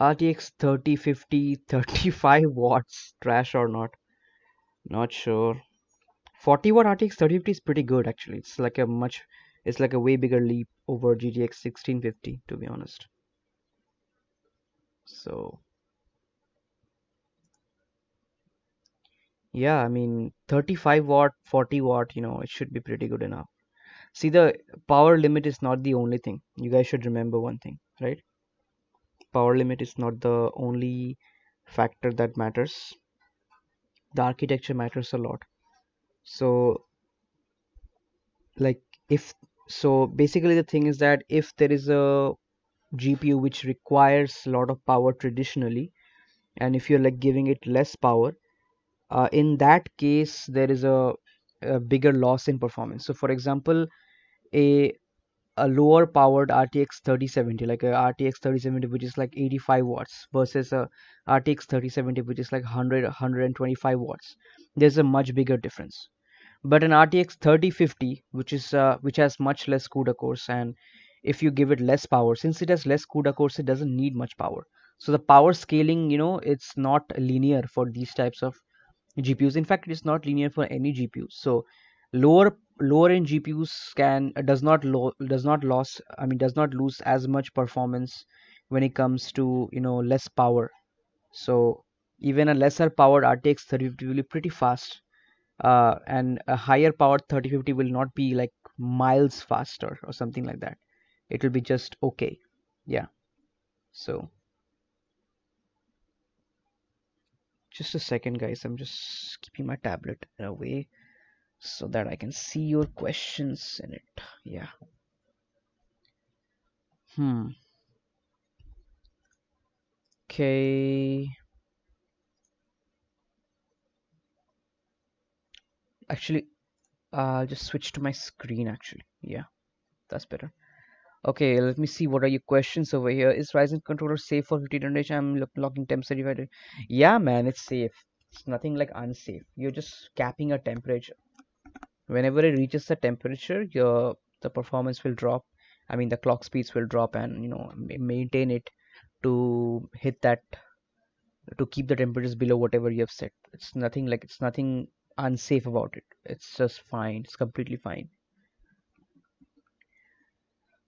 RTX 3050 35 watts, trash or not? Not sure. 40 watt RTX 3050 is pretty good actually. It's like a way bigger leap over GTX 1650 to be honest. So yeah, I mean 35 watt, 40 watt, it should be pretty good enough. See, the power limit is not the only thing. You guys should remember one thing, right? Power limit is not the only factor that matters. The architecture matters a lot. So like if so basically the thing is that if there is a GPU which requires a lot of power traditionally, and if you're like giving it less power, in that case there is a bigger loss in performance. So for example, a a lower powered RTX 3070, like a RTX 3070 which is like 85 watts versus a RTX 3070 which is like 125 watts, there's a much bigger difference. But an RTX 3050 which has much less CUDA cores, and if you give it less power, since it has less CUDA cores, it doesn't need much power. So the power scaling, it's not linear for these types of GPUs. In fact, it is not linear for any GPU. So lower end GPUs does not lose as much performance when it comes to less power. So even a lesser powered RTX 3050 will be pretty fast, and a higher powered 3050 will not be like miles faster or something like that. It will be just okay. Yeah. So just a second, guys. I'm just keeping my tablet away so that I can see your questions in it. Yeah. Hmm. Okay. Actually, I'll just switch to my screen actually. Yeah, that's better. Okay, let me see what are your questions over here. Is Ryzen controller safe for 1500? I'm locking temp certified. Yeah, man, it's safe. It's nothing like unsafe. You're just capping a temperature. Whenever it reaches the temperature, the performance will drop. I mean, the clock speeds will drop, and maintain it to hit that, to keep the temperatures below whatever you have set. It's nothing unsafe about it. It's just fine. It's completely fine.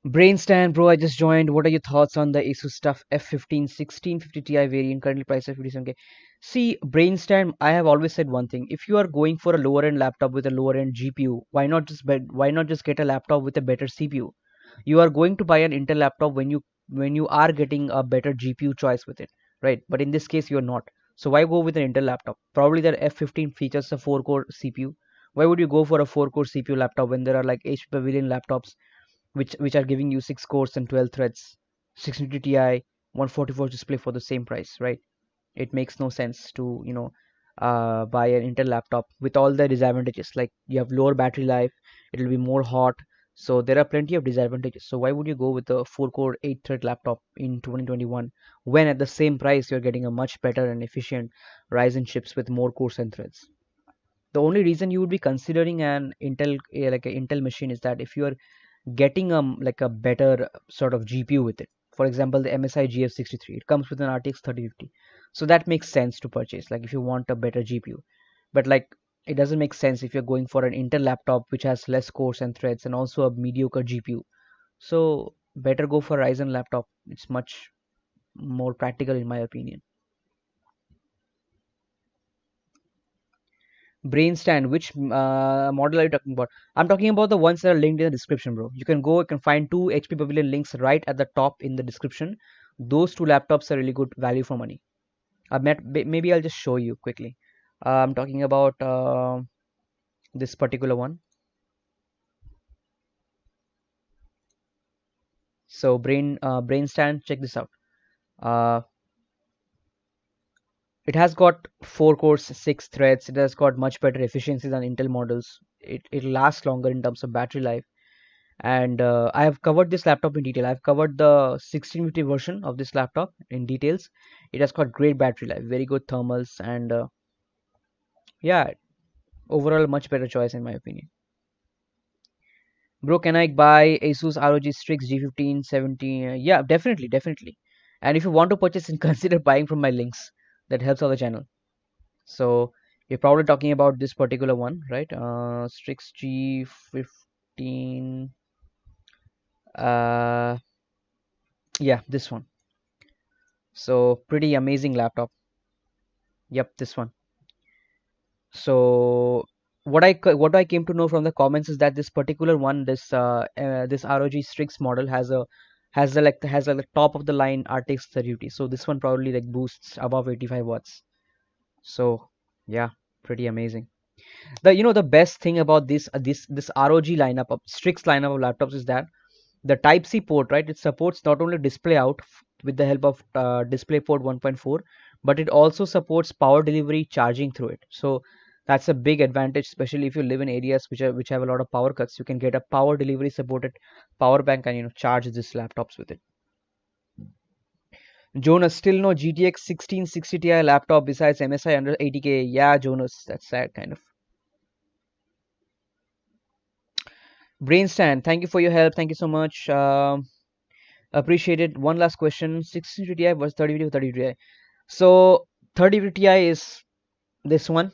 Brainstand, bro, I just joined. What are your thoughts on the ASUS stuff F15 1650 Ti variant currently priced at 57K? See, Brainstand, I have always said one thing. If you are going for a lower end laptop with a lower end GPU, why not just get a laptop with a better CPU? You are going to buy an Intel laptop when you are getting a better GPU choice with it, right? But in this case, you're not. So why go with an Intel laptop? Probably their F15 features a 4-core CPU. Why would you go for a 4-core CPU laptop when there are like HP Pavilion laptops which are giving you 6 cores and 12 threads, 620 Ti, 144 display for the same price, right? It makes no sense to buy an Intel laptop with all the disadvantages. Like you have lower battery life, it will be more hot. So there are plenty of disadvantages. So why would you go with a 4-core 8-thread laptop in 2021 when at the same price you're getting a much better and efficient Ryzen chips with more cores and threads? The only reason you would be considering an Intel like an Intel machine is that if you are getting like a better sort of GPU with it. For example, the MSI GF63, it comes with an RTX 3050, so that makes sense to purchase. Like if you want a better GPU, but like it doesn't make sense if you're going for an Intel laptop which has less cores and threads and also a mediocre GPU. So better go for Ryzen laptop. It's much more practical in my opinion. Brainstand, which model are you talking about? I'm talking about the ones that are linked in the description, bro. You can find two HP Pavilion links right at the top in the description. Those two laptops are really good value for money. Maybe I'll just show you quickly. I'm talking about this particular one. So brain stand, check this out. Uh, it has got 4 cores, 6 threads. It has got much better efficiency than Intel models. It lasts longer in terms of battery life. And I have covered this laptop in detail. I've covered the 1650 version of this laptop in details. It has got great battery life, very good thermals, and yeah, overall much better choice in my opinion. Bro, can I buy Asus ROG Strix G1570? Yeah, definitely, definitely. And if you want to purchase, consider buying from my links. That helps out the channel. So you're probably talking about this particular one, right? Strix G15. Uh, yeah, this one. So pretty amazing laptop. Yep, this one. So what I came to know from the comments is that this particular one, this ROG Strix model has like the top of the line RTX 3050. So this one probably like boosts above 85 watts. So yeah, pretty amazing. The best thing about this ROG lineup of Strix lineup of laptops is that the Type C port, right? It supports not only display out with the help of DisplayPort 1.4, but it also supports power delivery charging through it. So that's a big advantage, especially if you live in areas which have a lot of power cuts. You can get a power delivery supported power bank and charge these laptops with it. Jonas, still no GTX 1660 Ti laptop besides MSI under 80K. Yeah, Jonas, that's sad kind of. Brainstand, thank you for your help. Thank you so much. Appreciated. One last question: 1650 Ti versus 3050 Ti. So 3050 Ti is this one,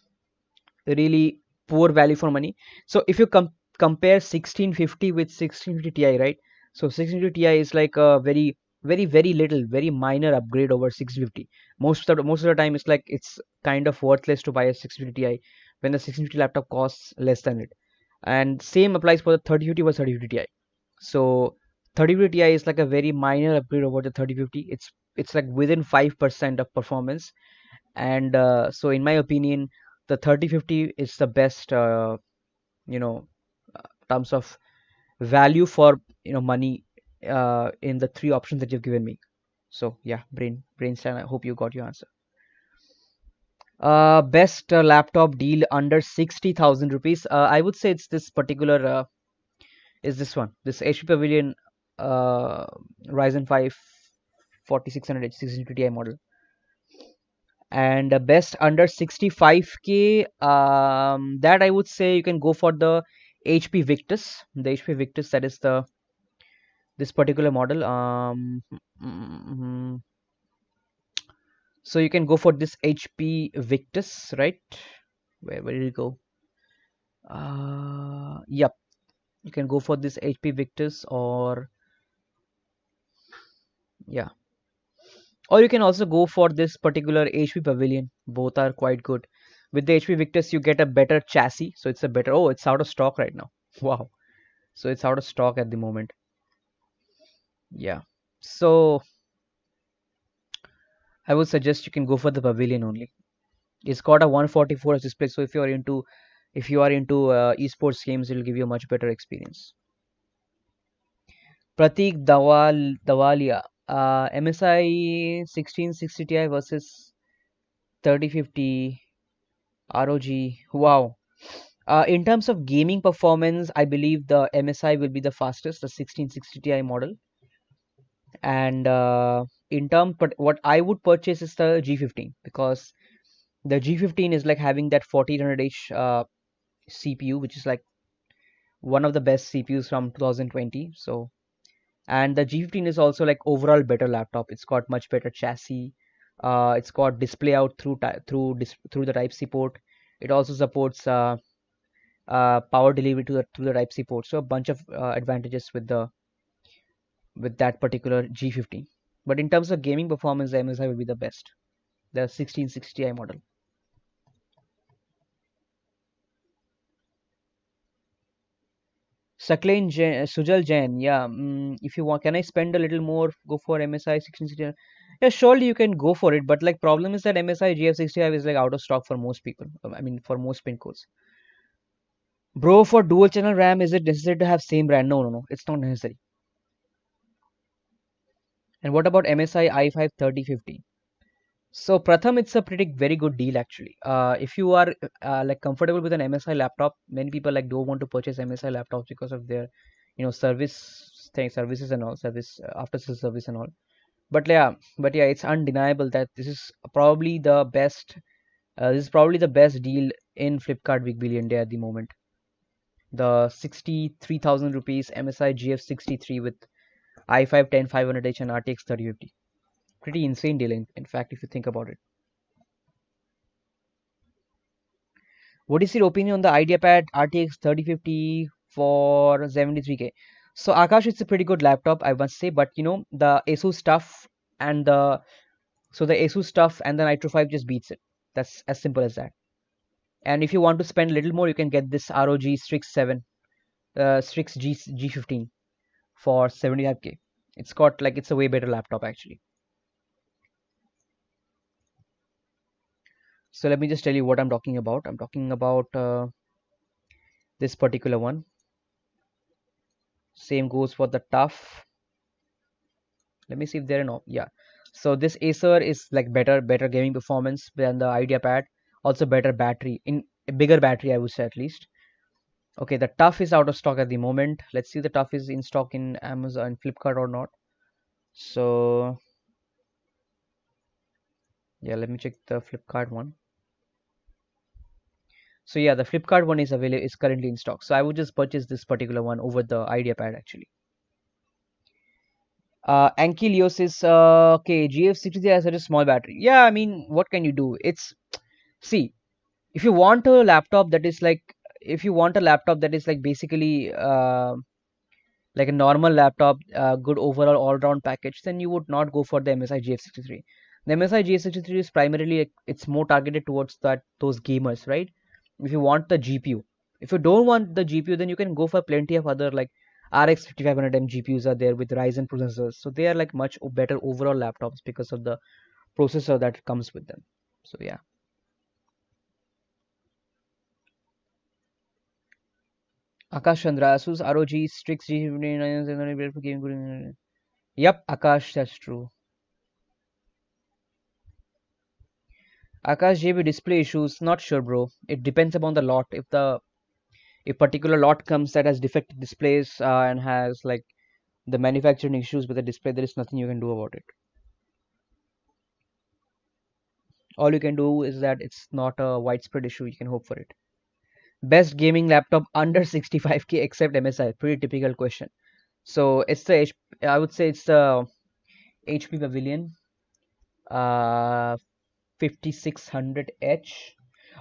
really poor value for money. So if you compare 1650 with 1650 Ti, right? So 1650 Ti is like a very little, very minor upgrade over 650. Most of the time, it's kind of worthless to buy a 650 Ti when the 650 laptop costs less than it. And same applies for the 3050 versus 3050 Ti. So 3050 Ti is like a very minor upgrade over the 3050. It's like within 5% of performance, and so in my opinion, the 3050 is the best, you know, terms of value for money in the three options that you've given me. So yeah, brainstem. I hope you got your answer. Best laptop deal under 60,000 rupees. I would say it's this particular is this one, this HP Pavilion uh, Ryzen 5 4600H 16 Ti model. And best under 65k, that I would say you can go for the HP Victus. The HP Victus, that is this particular model. So you can go for this HP Victus, right? Where did it go? Yep, you can go for this HP Victus, or yeah, or you can also go for this particular HP Pavilion. Both are quite good. With the HP Victus, you get a better chassis, so it's a better. Oh, it's out of stock right now. Wow. So it's out of stock at the moment. Yeah. So I would suggest you can go for the Pavilion only. It's got a 144 Hz display, so if you are into esports games, it'll give you a much better experience. Pratik Dawalia, MSI 1660 Ti versus 3050 ROG. Wow. In terms of gaming performance, I believe the MSI will be the fastest, the 1660 Ti model. And but what I would purchase is the G15, because the G15 is like having that 1400H CPU, which is like one of the best CPUs from 2020. So, and the G15 is also like overall better laptop. It's got much better chassis. It's got display out through the Type C port. It also supports power delivery through the Type C port. So a bunch of advantages with that particular G15. But in terms of gaming performance, the MSI will be the best. The 1660 Ti model. Sujal Jain, yeah. If you want, can I spend a little more? Go for MSI 1660. Yeah, surely you can go for it, but like problem is that MSI GF65 is like out of stock for most people. I mean, for most pin codes. Bro, for dual channel RAM, is it necessary to have same brand? No, no, no, it's not necessary. And what about MSI i5 3050? So Pratham, it's a pretty very good deal actually. If you are like comfortable with an MSI laptop, many people like don't want to purchase MSI laptops because of their, service thing, services and all, service after sales service and all. But yeah, it's undeniable that this is probably the best. This is probably the best deal in Flipkart Big Billion Day at the moment. The 63,000 rupees MSI GF63 with i5 10500H and RTX 3050. Pretty insane deal in fact if you think about it. What is your opinion on the IdeaPad RTX 3050 for 73K? So Akash, it's a pretty good laptop, I must say, but the ASUS stuff and the ASUS stuff and the Nitro 5 just beats it. That's as simple as that. And if you want to spend a little more, you can get this ROG Strix 7, Strix G15 for 75K. It's a way better laptop actually. So let me just tell you what I'm talking about. I'm talking about this particular one. Same goes for the tough. Let me see if they're no. Yeah. So this Acer is like better gaming performance than the IdeaPad. Also better battery, in a bigger battery, I would say at least. Okay, the tough is out of stock at the moment. Let's see if the tough is in stock in Amazon, Flipkart or not. So yeah, let me check the Flipkart one. So yeah, the Flipkart one is available, is currently in stock. So I would just purchase this particular one over the IdeaPad actually. Anki Leos is okay. GF63 has such a small battery. Yeah, I mean, what can you do? See, if you want a laptop that is like, if you want a laptop that is like basically like a normal laptop, good overall all-round package, then you would not go for the MSI GF63. The MSI GF63 is primarily it's more targeted towards those gamers, right? If you want the GPU, if you don't want the GPU, then you can go for plenty of other like RX 5500M GPUs are there with Ryzen processors, so they are like much better overall laptops because of the processor that comes with them. So yeah. Akash Chandra, ASUS ROG Strix G59 for gaming. Yep, Akash, that's true. Akash JB display issues, not sure, bro. It depends upon the lot. If particular lot comes that has defective displays and has like the manufacturing issues with the display, there is nothing you can do about it. All you can do is that it's not a widespread issue. You can hope for it. Best gaming laptop under 65K except MSI. Pretty typical question. So it's I would say it's the HP Pavilion. 5600H.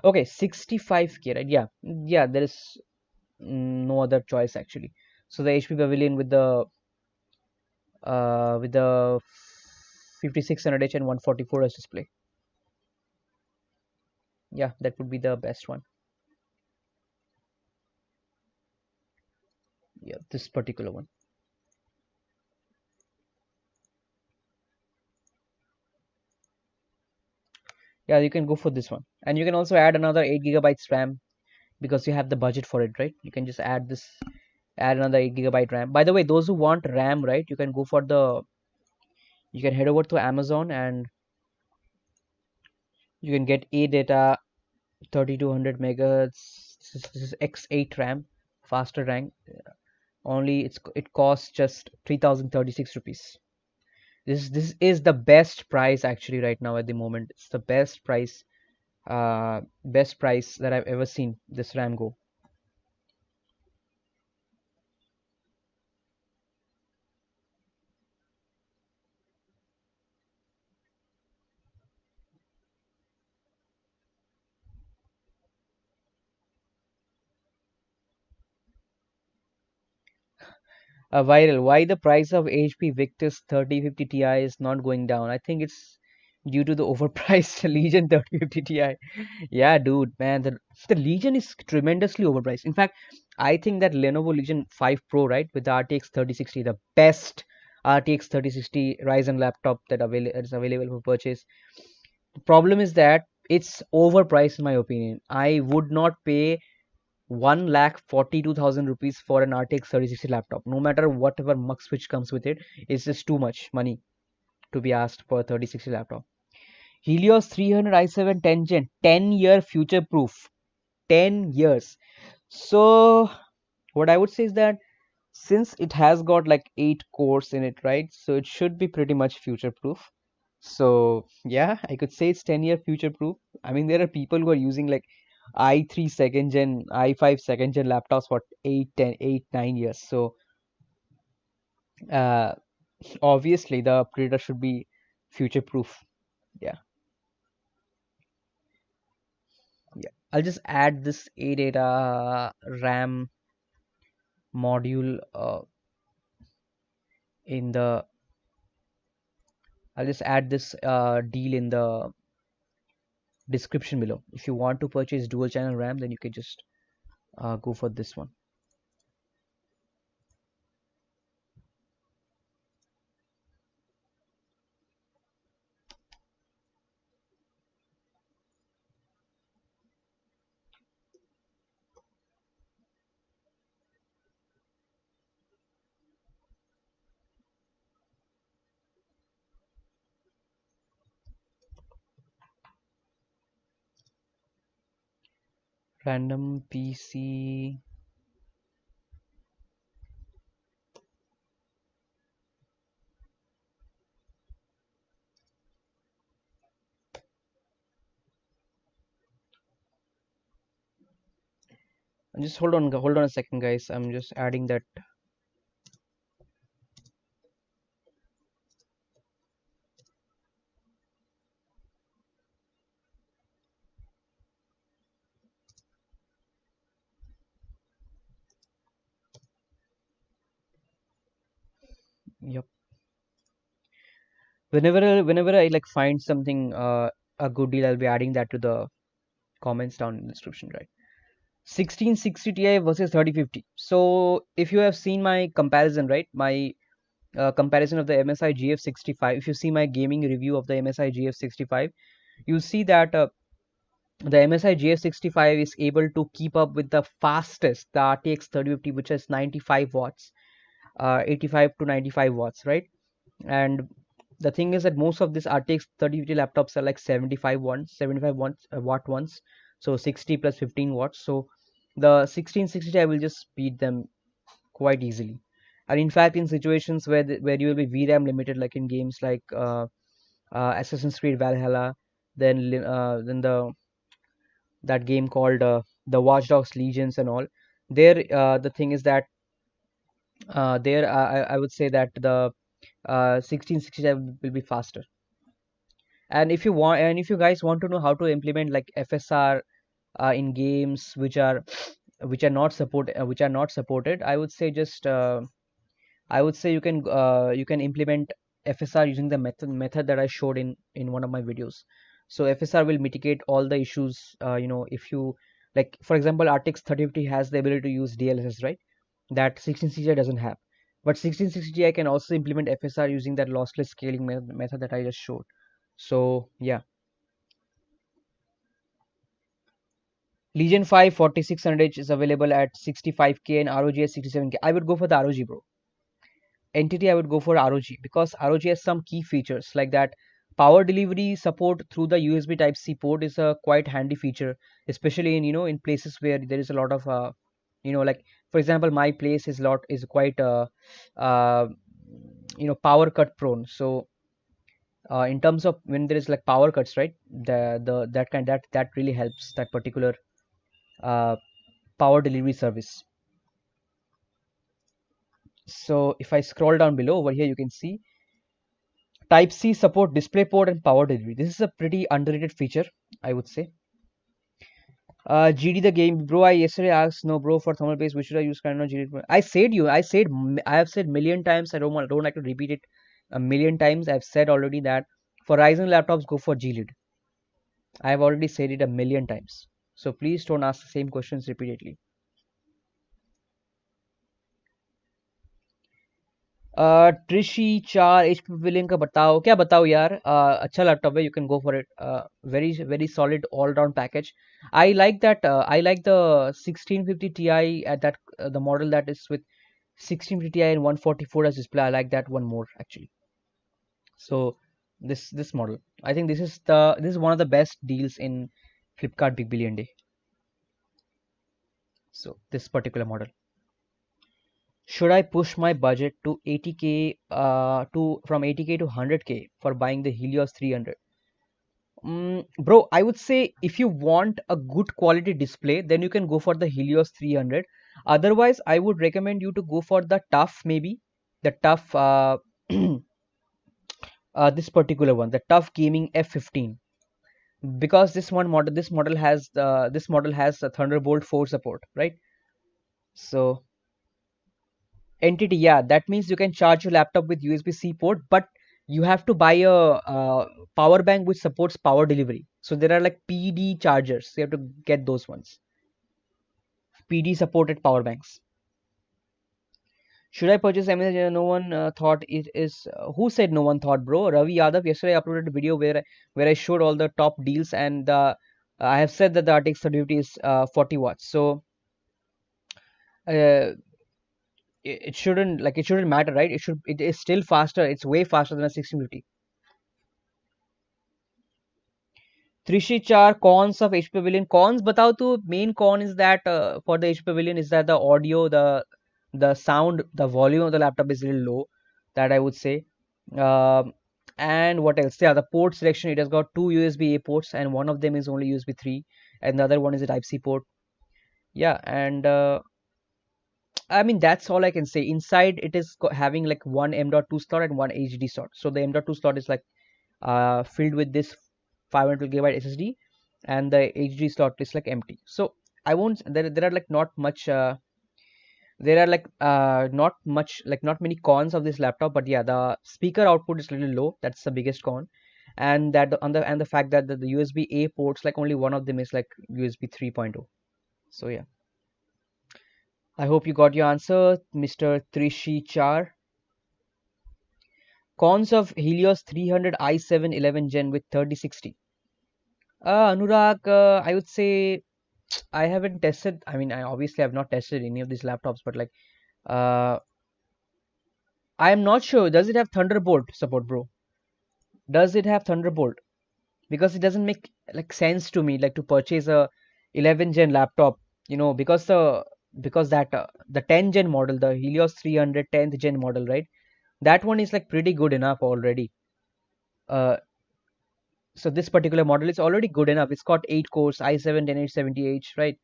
Okay, 65K, right? Yeah, yeah. There is no other choice actually. So the HP Pavilion with the 5600H and 144H display. Yeah, that would be the best one. Yeah, this particular one. Yeah, you can go for this one, and you can also add another 8 GB RAM because you have the budget for it, right? You can just add another 8 GB RAM. By the way, those who want RAM, right, you can go for you can head over to Amazon and you can get A data 3200 megahertz. This is X8 RAM, faster RAM. Only it costs just 3036 rupees. This is the best price actually right now at the moment. It's the best price that I've ever seen this RAM go. Viral, why the price of HP Victus 3050 Ti is not going down? I think it's due to the overpriced Legion 3050 Ti. Yeah, dude, man, the Legion is tremendously overpriced. In fact, I think that Lenovo Legion 5 Pro, right, with the RTX 3060, the best RTX 3060 Ryzen laptop that is available for purchase. The problem is that it's overpriced in my opinion. I would not pay 1,42,000 rupees for an RTX 3060 laptop. No matter whatever mux switch comes with it, it's just too much money to be asked for a 3060 laptop. Helios 300 i7 10 gen, 10-year future proof, 10 years. So what I would say is that since it has got like 8 cores in it, right? So it should be pretty much future proof. So yeah, I could say it's 10-year future proof. I mean, there are people who are using like i3 second gen, i5 second gen laptops for 8, 10, 8, 9 years. So uh, obviously the Predator should be future proof. Yeah, yeah. I'll just add this A data RAM module in the. I'll just add this deal in the description below. If you want to purchase dual channel RAM, then you can just go for this one. Random PC. Just hold on a second, guys. I'm just adding that. Yep. Whenever I like find something a good deal, I'll be adding that to the comments down in the description, right? 1660 Ti versus 3050. So if you have seen my comparison, right? My comparison of the MSI GF65. If you see my gaming review of the MSI GF65, you'll see that the MSI GF65 is able to keep up with the fastest, the RTX 3050, which is 95 watts, 85 to 95 watts, right? And the thing is that most of these RTX 3050 laptops are like 75 watts, watt ones, so 60 plus 15 watts. So the 1660 I will just beat them quite easily. And in fact, in situations where you will be VRAM limited, like in games like Assassin's Creed Valhalla, then the that game called the Watch Dogs Legions and all. There, the thing is that there I would say that the 1667 will be faster. And if you guys want to know how to implement like FSR in games which are not supported, I would say you can implement FSR using the method that I showed in one of my videos. So FSR will mitigate all the issues. If you like, for example, RTX 3050 has the ability to use DLSS, right? That 1660 doesn't have. But 1660 I can also implement FSR using that lossless scaling method that I just showed. So yeah, Legion 5 4600H is available at 65k and ROG at 67k. I would go for the ROG, bro. Entity, I would go for ROG because ROG has some key features like that. Power delivery support through the USB Type C port is a quite handy feature, especially in in places where there is a lot of like for example, my place is quite uh, power cut prone. So in terms of when there is like power cuts, right? The that really helps that particular uh, power delivery service. So if I scroll down below over here, you can see Type C support DisplayPort and power delivery. This is a pretty underrated feature, I would say. GD the game, bro. I yesterday asked, no, bro, for thermal paste, which should I use? Kind of GD. I have said million times. Don't like to repeat it a million times. I've said already that for Ryzen laptops, go for GLID. I have already said it a million times. So please don't ask the same questions repeatedly. ट्रिशी 4 HP pavilion का बताओ, क्या बताओ यार, अच्छा laptop है, you can go for it, very very solid all round package. I like that, I like the 1650 Ti at that, the model that is with 1650 Ti and 144 as display. I like that one more actually. So this model, I think this is one of the best deals in Flipkart Big Billion Day. So this particular model. Should I push my budget to 80K, to from 80K to 100K for buying the Helios 300? Bro, I would say if you want a good quality display, then you can go for the Helios 300. Otherwise, I would recommend you to go for the tough, maybe the tough, this particular one, the tough gaming F15, because this model has a Thunderbolt 4 support, right? So entity, yeah, that means you can charge your laptop with USB-C port, but you have to buy a power bank which supports power delivery. So there are like PD chargers, you have to get those ones, PD supported power banks. Should I purchase Amazon? No one thought it is. Who said no one thought, bro? Ravi Yadav yesterday uploaded a video where I showed all the top deals, and I have said that the RTX 3050 is 40 watts. So uh, it shouldn't, like, it shouldn't matter, right? It is still faster. It's way faster than a 1650. Trishi Char, cons of HP Pavilion. Cons batao to. Main con is that for the HP Pavilion is that the audio, the sound, the volume of the laptop is really low. That I would say. Um, and what else? Yeah, the port selection. It has got two USB-A ports, and one of them is only USB 3, and the other one is a Type C port. Yeah, and I mean that's all I can say. Inside it is having like one M.2 slot and one HD slot. So the M.2 slot is like filled with this 512 gigabyte SSD, and the HD slot is like empty. So I won't. There are like not much. There are like not much, like not many cons of this laptop. But yeah, the speaker output is a little low. That's the biggest con, and the fact that the USB A ports, like only one of them is like USB 3.0. So yeah, I hope you got your answer, Mr. Trishi Char. Cons of Helios 300 i7 11 Gen with 3060. Anurag, I would say I haven't tested. I mean, I obviously have not tested any of these laptops, but like, uh, I am not sure. Does it have Thunderbolt support, bro? Does it have Thunderbolt? Because it doesn't make like sense to me, like to purchase a 11 Gen laptop, because that the 10 Gen model, the Helios 300 10th Gen model, right? That one is like pretty good enough already. Uh, so this particular model is already good enough. It's got 8 cores, i7 10870H, right?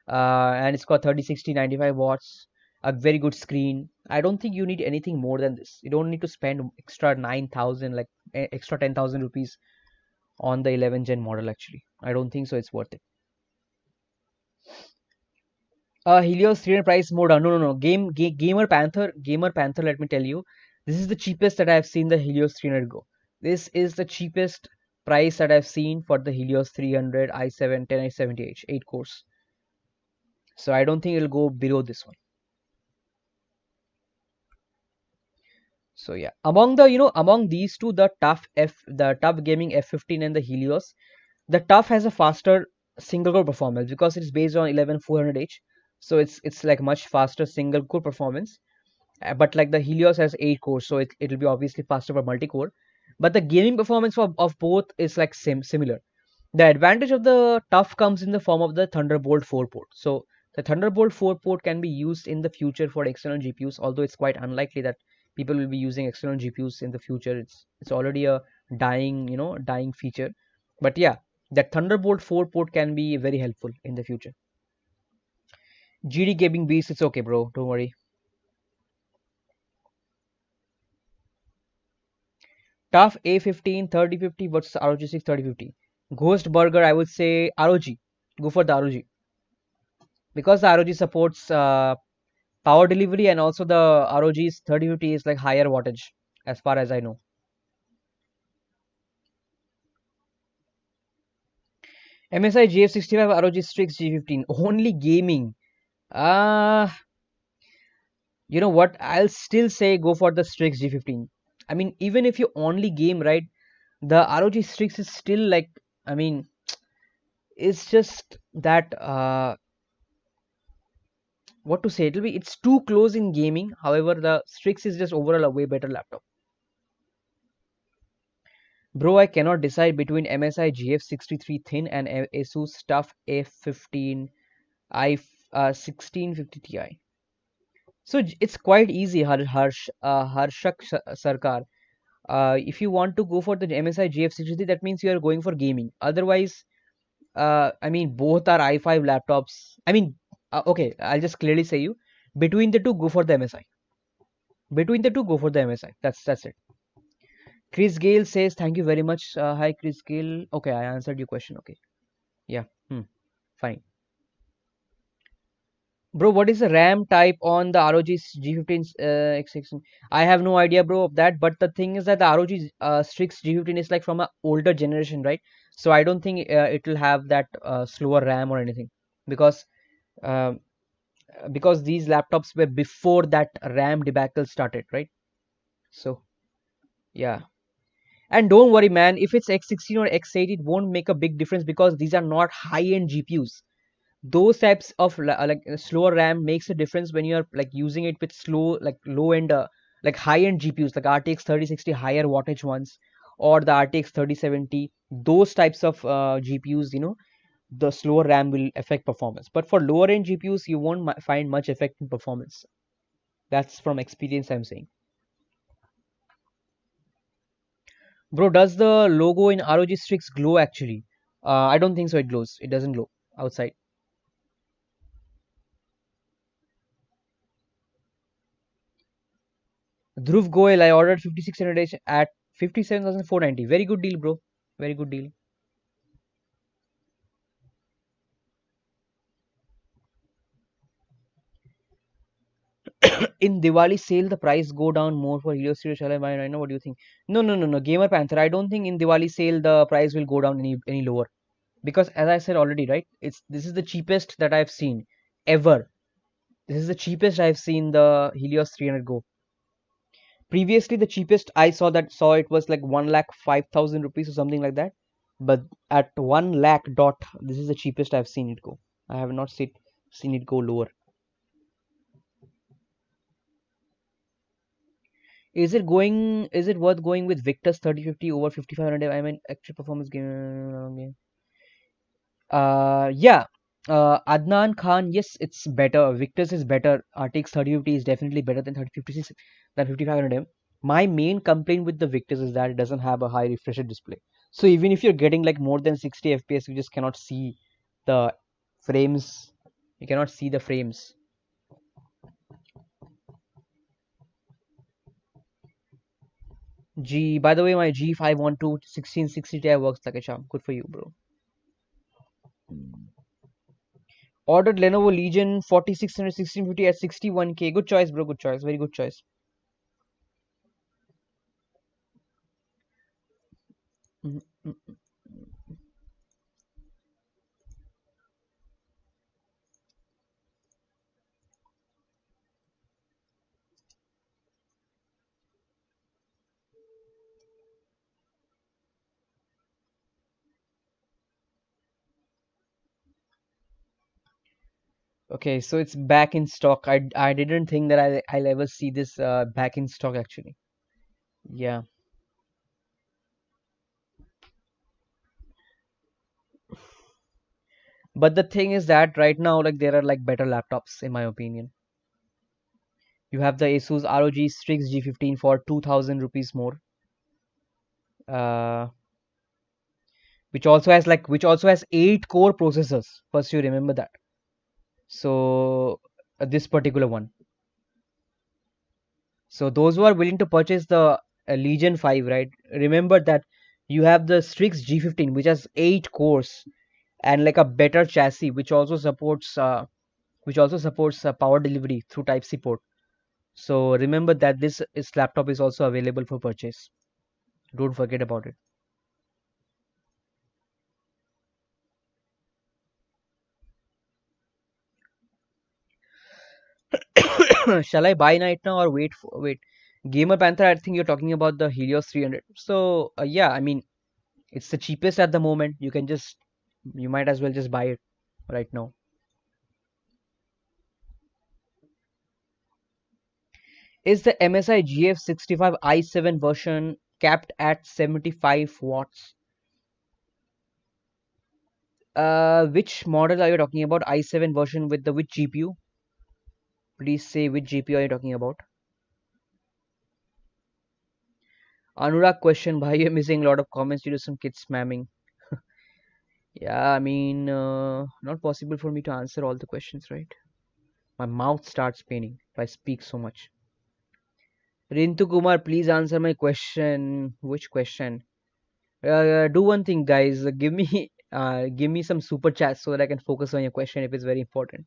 And it's got 3060 95 watts, a very good screen. I don't think you need anything more than this. You don't need to spend extra 9,000, like extra 10,000 rupees on the 11 Gen model. Actually, I don't think so. It's worth it. Helios 300 price mode. No. Gamer Panther. Let me tell you, this is the cheapest that I have seen the Helios 300 go. This is the cheapest price that I've seen for the Helios 300 i7 10870H 8 cores. So I don't think it'll go below this one. So yeah, among these two, the tough gaming F15 and the Helios, the tough has a faster single core performance because it's based on 11400H. So it's like much faster single core performance. But like the Helios has 8 cores, so it'll be obviously faster for multi-core. But the gaming performance of both is like similar. The advantage of the tough comes in the form of the Thunderbolt 4 port. So the Thunderbolt 4 port can be used in the future for external GPUs, although it's quite unlikely that people will be using external GPUs in the future. It's already a dying feature. But yeah, that Thunderbolt 4 port can be very helpful in the future. GD Gaming Beast, it's okay, bro. Don't worry. Tough A15 3050 versus ROG 6 3050. Ghost Burger, I would say ROG. Go for the ROG because the ROG supports power delivery, and also the ROG's 3050 is like higher wattage as far as I know. MSI GF65 ROG Strix G15 only gaming. Uh You know what? I'll still say go for the Strix G15. I mean, even if you only game, right, the ROG Strix is still like, I mean, it's just that what to say? It's too close in gaming. However, the Strix is just overall a way better laptop. Bro, I cannot decide between MSI GF63 thin and ASUS TUF A15 I 1650 Ti. So it's quite easy, Harshak Sarkar. If you want to go for the MSI GF63, that means you are going for gaming. Otherwise, I mean, both are i5 laptops. I mean, okay, I'll just clearly say you, between the two, go for the MSI. Between the two, go for the MSI. That's it. Chris Gale says, thank you very much. Hi, Chris Gale. Okay, I answered your question. Okay, yeah, fine. Bro, what is the RAM type on the ROG G15 X6? I have no idea, bro, of that. But the thing is that the ROG Strix G15 is like from an older generation, right? So I don't think it will have that slower RAM or anything, because uh, because these laptops were before that RAM debacle started, right? So yeah. And don't worry, man. If it's X16 or X8, it won't make a big difference because these are not high-end GPUs. Those types of slower RAM makes a difference when you are like using it with slow, like low end, like high end GPUs, like RTX 3060 higher wattage ones, or the RTX 3070. Those types of GPUs, the slower RAM will affect performance. But for lower end GPUs, you won't find much effect in performance. That's from experience I'm saying. Bro, does the logo in ROG Strix glow actually? I don't think so. It glows. It doesn't glow outside. Dhruv Goel, I ordered 5600 at 57,490. Very good deal, bro. Very good deal. In Diwali sale, the price go down more for Helios Studio. Shall I buy right now? What do you think? No, no, no, no. Gamer Panther, I don't think in Diwali sale the price will go down any lower. Because as I said already, right? This is the cheapest that I've seen ever. This is the cheapest I've seen the Helios 300 Go. Previously, the cheapest I saw it was like 1,05,000 rupees or something like that. But at 1 lakh dot, this is the cheapest I've seen it go. I have not seen it go lower. Is it worth going with Victus 3050 over 5500? I mean, actual performance game. Yeah. Adnan Khan, yes, it's better. Victus is better. RTX 3050 is definitely better than 3056 than 5500M. My main complaint with the Victus is that it doesn't have a high refresh display. So even if you're getting like more than 60 FPS, you just cannot see the frames. You cannot see the frames. By the way, my G512 1660 Ti works like a charm. Good for you, bro. Ordered Lenovo Legion 4600 1650 at 61K. Good choice, bro. Good choice. Very good choice. Mm, mm, mm. Okay, so it's back in stock. I didn't think that I'll ever see this back in stock actually. Yeah, but the thing is that right now, like there are like better laptops in my opinion. You have the ASUS ROG Strix G15 for 2,000 rupees more, uh, which also has 8 core processors. First, you remember that. So this particular one. So those who are willing to purchase the Legion 5, right? Remember that you have the Strix G15, which has 8 cores and like a better chassis, which also supports power delivery through Type C port. So remember that this laptop is also available for purchase. Don't forget about it. Shall I buy right now or wait? Gamer Panther, I think you're talking about the Helios 300. So yeah, I mean it's the cheapest at the moment. You might as well just buy it right now. Is the MSI GF65 i7 version capped at 75 watts? Which model are you talking about? i7 version with the which GPU? Please say which GPU are you talking about? Anurag question, bhai, you're missing a lot of comments due to some kids spamming. Yeah, I mean, not possible for me to answer all the questions, right? My mouth starts paining if I speak so much. Rintu Kumar, please answer my question. Which question? Do one thing, guys. Give me some super chats so that I can focus on your question if it's very important.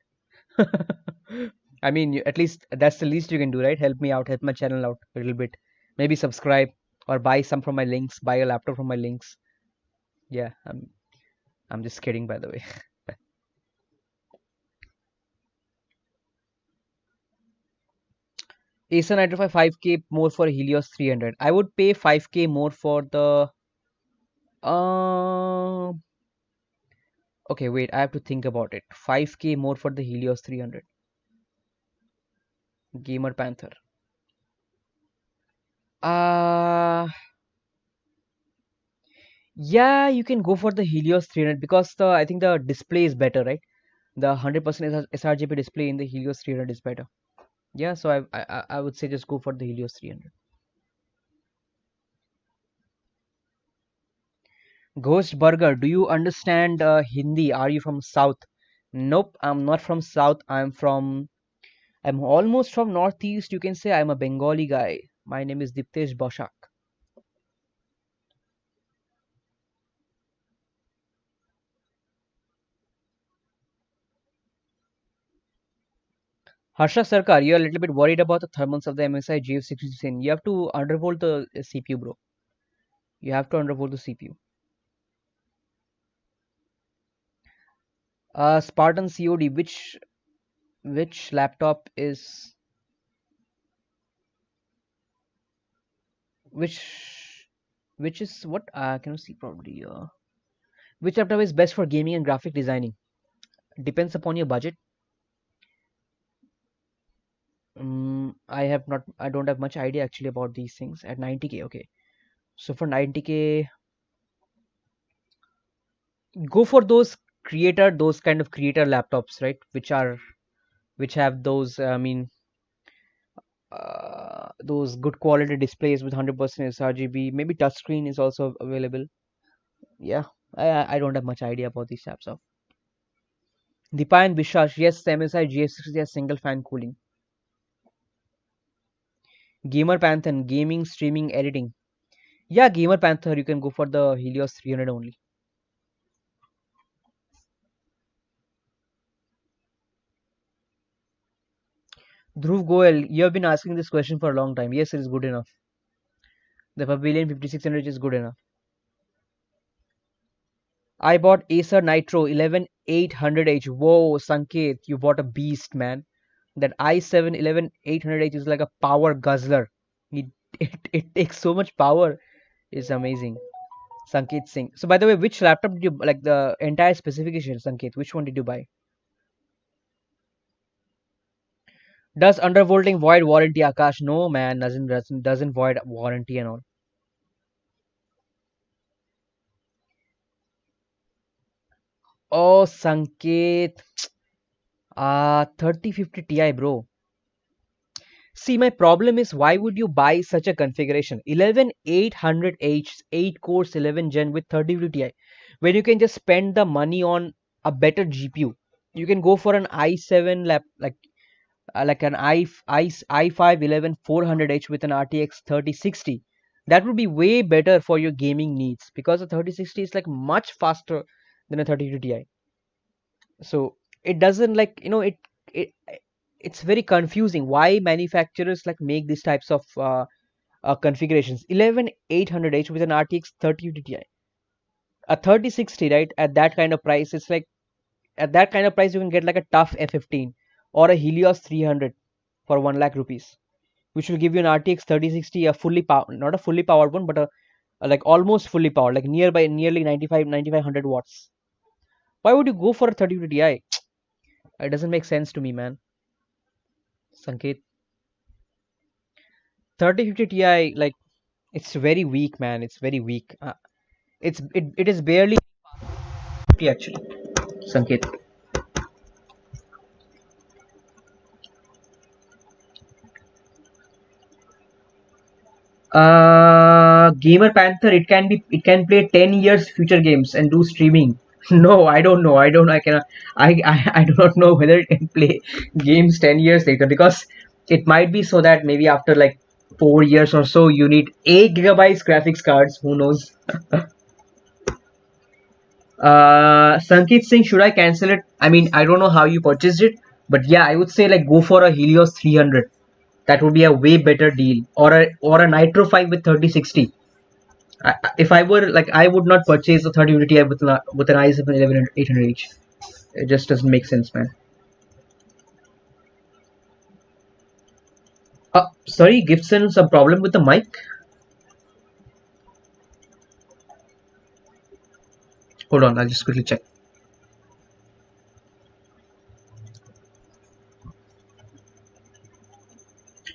I mean, at least that's the least you can do, right? Help me out, help my channel out a little bit. Maybe subscribe or buy some from my links. Buy a laptop from my links. Yeah, I'm just kidding, by the way. Acer Nitro 5K more for Helios 300. I would pay 5K more for the. Um. Okay, wait. I have to think about it. 5K more for the Helios 300. Gamer Panther. Uh yeah, you can go for the Helios 300 because the I think the display is better, right? The 100% sRGB display in the Helios 300 is better. Yeah, so I would say just go for the Helios 300. Ghost Burger, do you understand Hindi? Are you from South? Nope, I'm not from South. I'm almost from Northeast. You can say I'm a Bengali guy. My name is Diptesh Boshak. Harsha Sarkar, you're a little bit worried about the thermals of the MSI GF60. You have to undervolt the CPU, bro. You have to undervolt the CPU. Spartan COD, which laptop is which which is what can you see probably which laptop is best for gaming and graphic designing? Depends upon your budget. I don't have much idea actually about these things at 90k. Okay, so for 90k, go for those kind of creator laptops, right? Which have those those good quality displays with 100% sRGB. Maybe touchscreen is also available. Yeah, I don't have much idea about these types of. Dipayan Bishash, yes, MSI GS60 has single fan cooling. Gamer Panther, gaming, streaming, editing. Yeah, Gamer Panther, you can go for the Helios 300 only. Dhruv Goel, you have been asking this question for a long time. Yes, it is good enough. The Pavilion 5600 is good enough. I bought Acer Nitro 11800H. Whoa, Sanket, you bought a beast, man. That i7 11800H is like a power guzzler. It, it takes so much power. It's amazing. Sanket Singh. So by the way, which laptop did you like the entire specification, Sanket? Which one did you buy? Does undervolting void warranty, Akash? No, man, doesn't void warranty and all. Oh, Sanket. 3050 Ti, bro. See, my problem is why would you buy such a configuration? 11800H, 8 cores, 11 gen with 3050 Ti, when you can just spend the money on a better GPU. You can go for an i7 like an i5 11 400H with an RTX 3060. That would be way better for your gaming needs because the 3060 is like much faster than a 3050 Ti. So it doesn't like it it's very confusing why manufacturers like make these types of configurations. 11800H with an RTX 3050 Ti, a 3060, right? At that kind of price, at that kind of price you can get like a tough F15 or a Helios 300. for 1 lakh rupees, which will give you an RTX 3060, a fully powered, not a fully powered one, but a like almost fully powered, like nearly 9500 watts. Why would you go for a 3050 Ti? It doesn't make sense to me, man. Sanket, 3050 Ti, like it's very weak, man. It's very weak. It is barely actually. Sanket. Gamer Panther, it can play 10 years future games and do streaming. No, I don't know. I cannot. I do not know whether it can play games 10 years later, because it might be so that maybe after like 4 years or so you need 8 gigabytes graphics cards. Who knows? Sankit Singh, should I cancel it? I mean, I don't know how you purchased it, but yeah, I would say like go for a Helios 300. That would be a way better deal, or a Nitro 5 with 3060. If I were like, I would not purchase a 3050 Ti with an i7 11800H. It just doesn't make sense, man. Sorry, Gibson, some problem with the mic. Hold on, I'll just quickly check.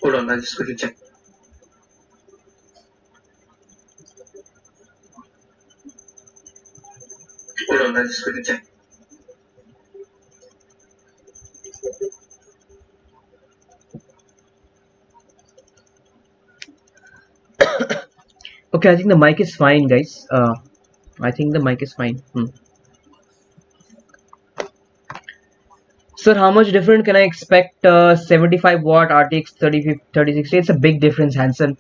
Hold on, I'll just quickly check. Hold on, I'll just quickly check. Okay, I think the mic is fine, guys. I think the mic is fine. Sir, how much different can I expect? 75 watt RTX 3060. It's a big difference, Hanson.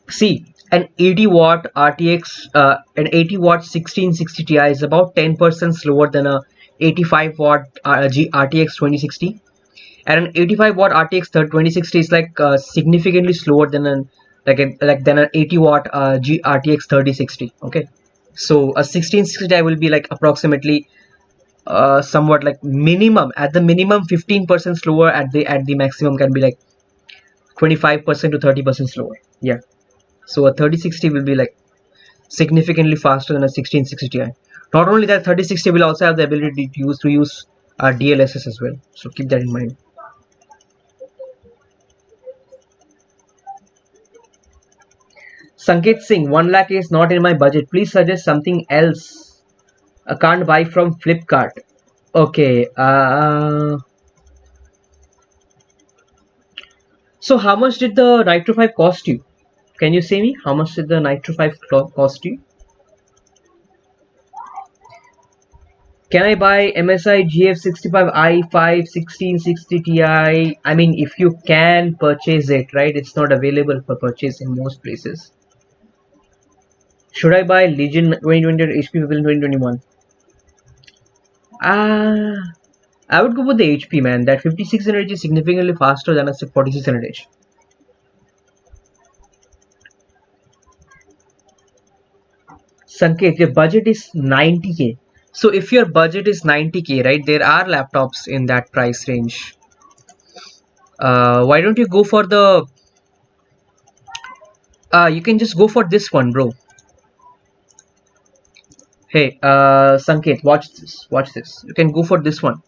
See, an 80 watt RTX, an 80 watt 1660 Ti is about 10% slower than a 85 watt RTX 2060, and an 85 watt RTX 2060 is like significantly slower than an 80 watt RTX 3060. Okay, so a 1660 Ti will be like approximately somewhat like minimum, at the minimum 15% slower, at the maximum can be like 25% to 30% slower. Yeah, so a 3060 will be like significantly faster than a 1660 Ti. Not only that, 3060 will also have the ability to use DLSS as well. So keep that in mind. Sanket Singh, 1 lakh is not in my budget. Please suggest something else. I can't buy from Flipkart. Okay. So how much did the Nitro 5 cost you? Can you say me how much did the Nitro 5 cost you? Can I buy MSI GF65 i5 1660 Ti? I mean, if you can purchase it, right? It's not available for purchase in most places. Should I buy Legion 2020 or HP Pavilion 2021? I would go with the HP, man. That 5600H is significantly faster than a 4600H. Sanket, your budget is 90k. So if your budget is 90k, right, there are laptops in that price range. Why don't you go for the you can just go for this one, bro. Hey, Sanket, watch this. You can go for this one.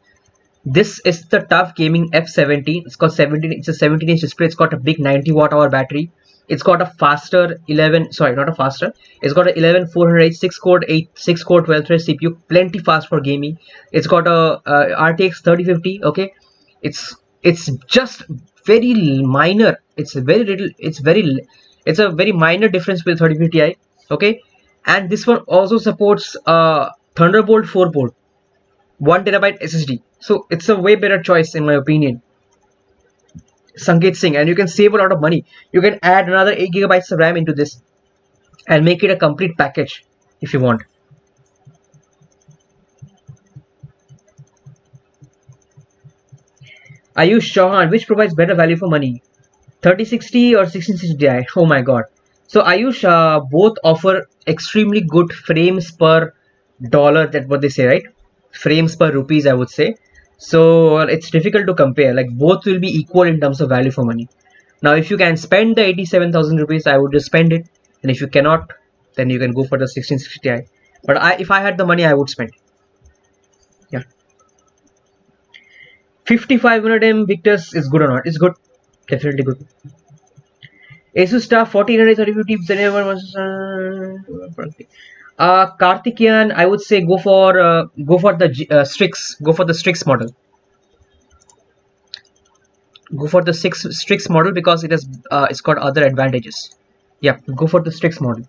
This is the TUF Gaming F17. It's got 17. It's a 17-inch display. It's got a big 90 watt-hour battery. It's got a faster 11. Sorry, not a faster. It's got a 11400H 6 core 12-thread CPU. Plenty fast for gaming. It's got a, RTX 3050. Okay, it's just very minor. It's very little. It's a very minor difference with 3050 Ti. Okay, and this one also supports Thunderbolt 4 port. 1 terabyte SSD. So it's a way better choice in my opinion. Sanket Singh, and you can save a lot of money. You can add another 8 gigabytes of RAM into this and make it a complete package if you want. Ayush Chauhan, which provides better value for money? 3060 or 1660 Ti? Oh my god. So Ayush, both offer extremely good frames per dollar, that's what they say, right? Frames per rupees, I would say. So it's difficult to compare. Like both will be equal in terms of value for money. Now, if you can spend the 87,000 rupees, I would just spend it. And if you cannot, then you can go for the 1660 Ti. But if I had the money, I would spend. Yeah. 5500M Victus is good or not? It's good. Definitely good. Asus Staff 1430 Karthikeyan, I would say go for the Strix. Go for the Strix model. Go for the Strix model because it's got other advantages. Yeah, go for the Strix model.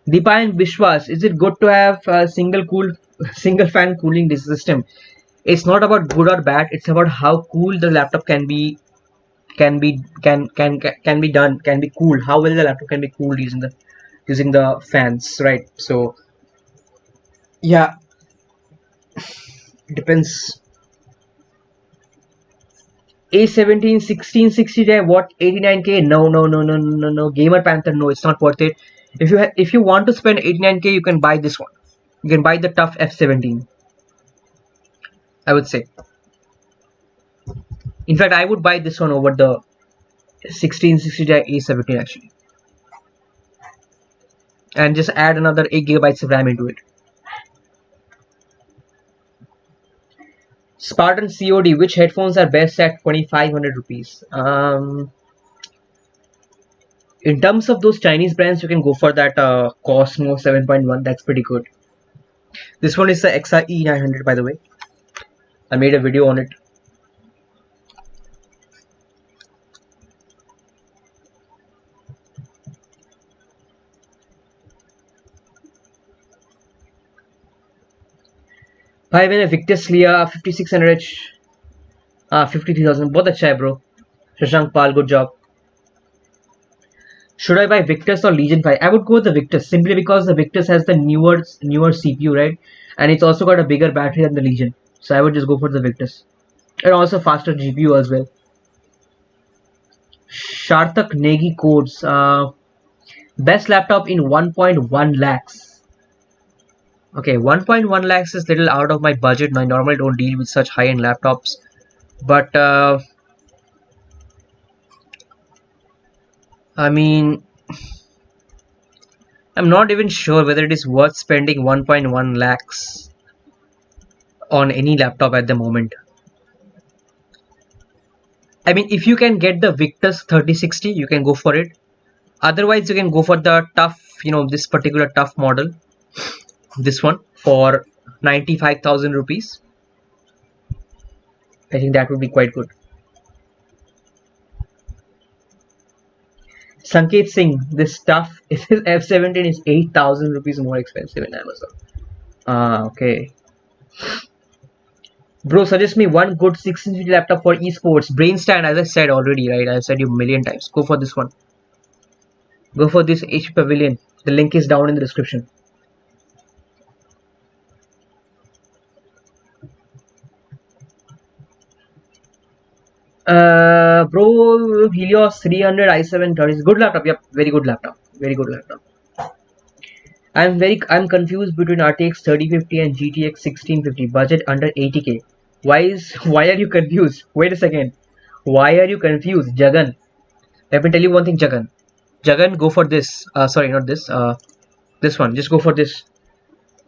Deepa and Vishwas, is it good to have a single fan cooling system? It's not about good or bad. It's about how cool the laptop can be done, can be cooled, how well the laptop can be cooled using the fans, right? So yeah, it depends. A17 1660 Ti, what? 89k? No. Gamer Panther, no, it's not worth it. If you want to spend 89k, you can buy this one. You can buy the tough F17, I would say. In fact, I would buy this one over the 1660 Ti A17 actually, and just add another 8 gigabytes of RAM into it. Spartan COD, which headphones are best at 2500 rupees? In terms of those Chinese brands, you can go for that Cosmo 7.1. That's pretty good. This one is the XRE 900, by the way. I made a video on it. भाई मैंने Victus लिया 5600H 53,000 बहुत अच्छा है bro. Shashank Pal, good job. Should I buy Victus or Legion 5? I would go with the Victus simply because the Victus has the newer CPU, right? And it's also got a bigger battery than the Legion. So I would just go for the Victus. And also faster GPU as well. Shartak Negi codes. Best laptop in 1.1 lakhs. Okay, 1.1 lakhs is little out of my budget. I normally don't deal with such high-end laptops. But I mean, I'm not even sure whether it is worth spending 1.1 lakhs on any laptop at the moment. I mean, if you can get the Victus 3060, you can go for it. Otherwise, you can go for the tough, this particular tough model. This one for 95,000 rupees. I think that would be quite good. Sanket Singh, this stuff, F17 is 8,000 rupees more expensive in Amazon. Okay. Bro, suggest me one good 16-inch laptop for esports. Brainstand, as I said already, right? I said you a million times. Go for this one. Go for this HP Pavilion. The link is down in the description. Bro, Helios 300 i7 30. Good laptop. Yep, very good laptop. Very good laptop. I'm confused between RTX 3050 and GTX 1650. Budget under 80k. Why are you confused? Wait a second. Why are you confused, Jagan? Let me tell you one thing, Jagan. Jagan, go for this. Sorry, not this. This one. Just go for this.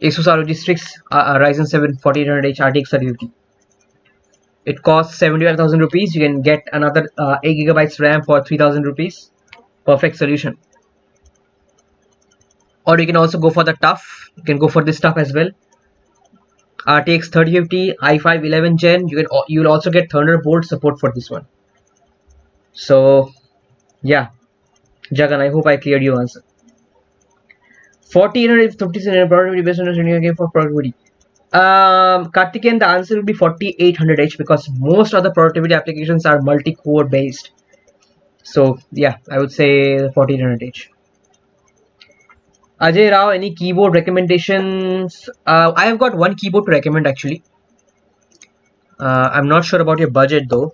ASUS ROG Strix Ryzen 7 4800H RTX 3050. It costs 75,000 rupees. You can get another 8 gigabytes RAM for 3,000 rupees. Perfect solution. Or you can also go for the tough. You can go for this tough as well. RTX 3050 i5 11 Gen. You'll also get Thunderbolt support for this one. So yeah, Jagan, I hope I cleared your answer. 4850 productivity based on a game for productivity. Karthikeyan, the answer will be 4800H because most of the productivity applications are multi-core based. So yeah, I would say 4800H. Ajay Rao, any keyboard recommendations? I have got one keyboard to recommend actually. I'm not sure about your budget though.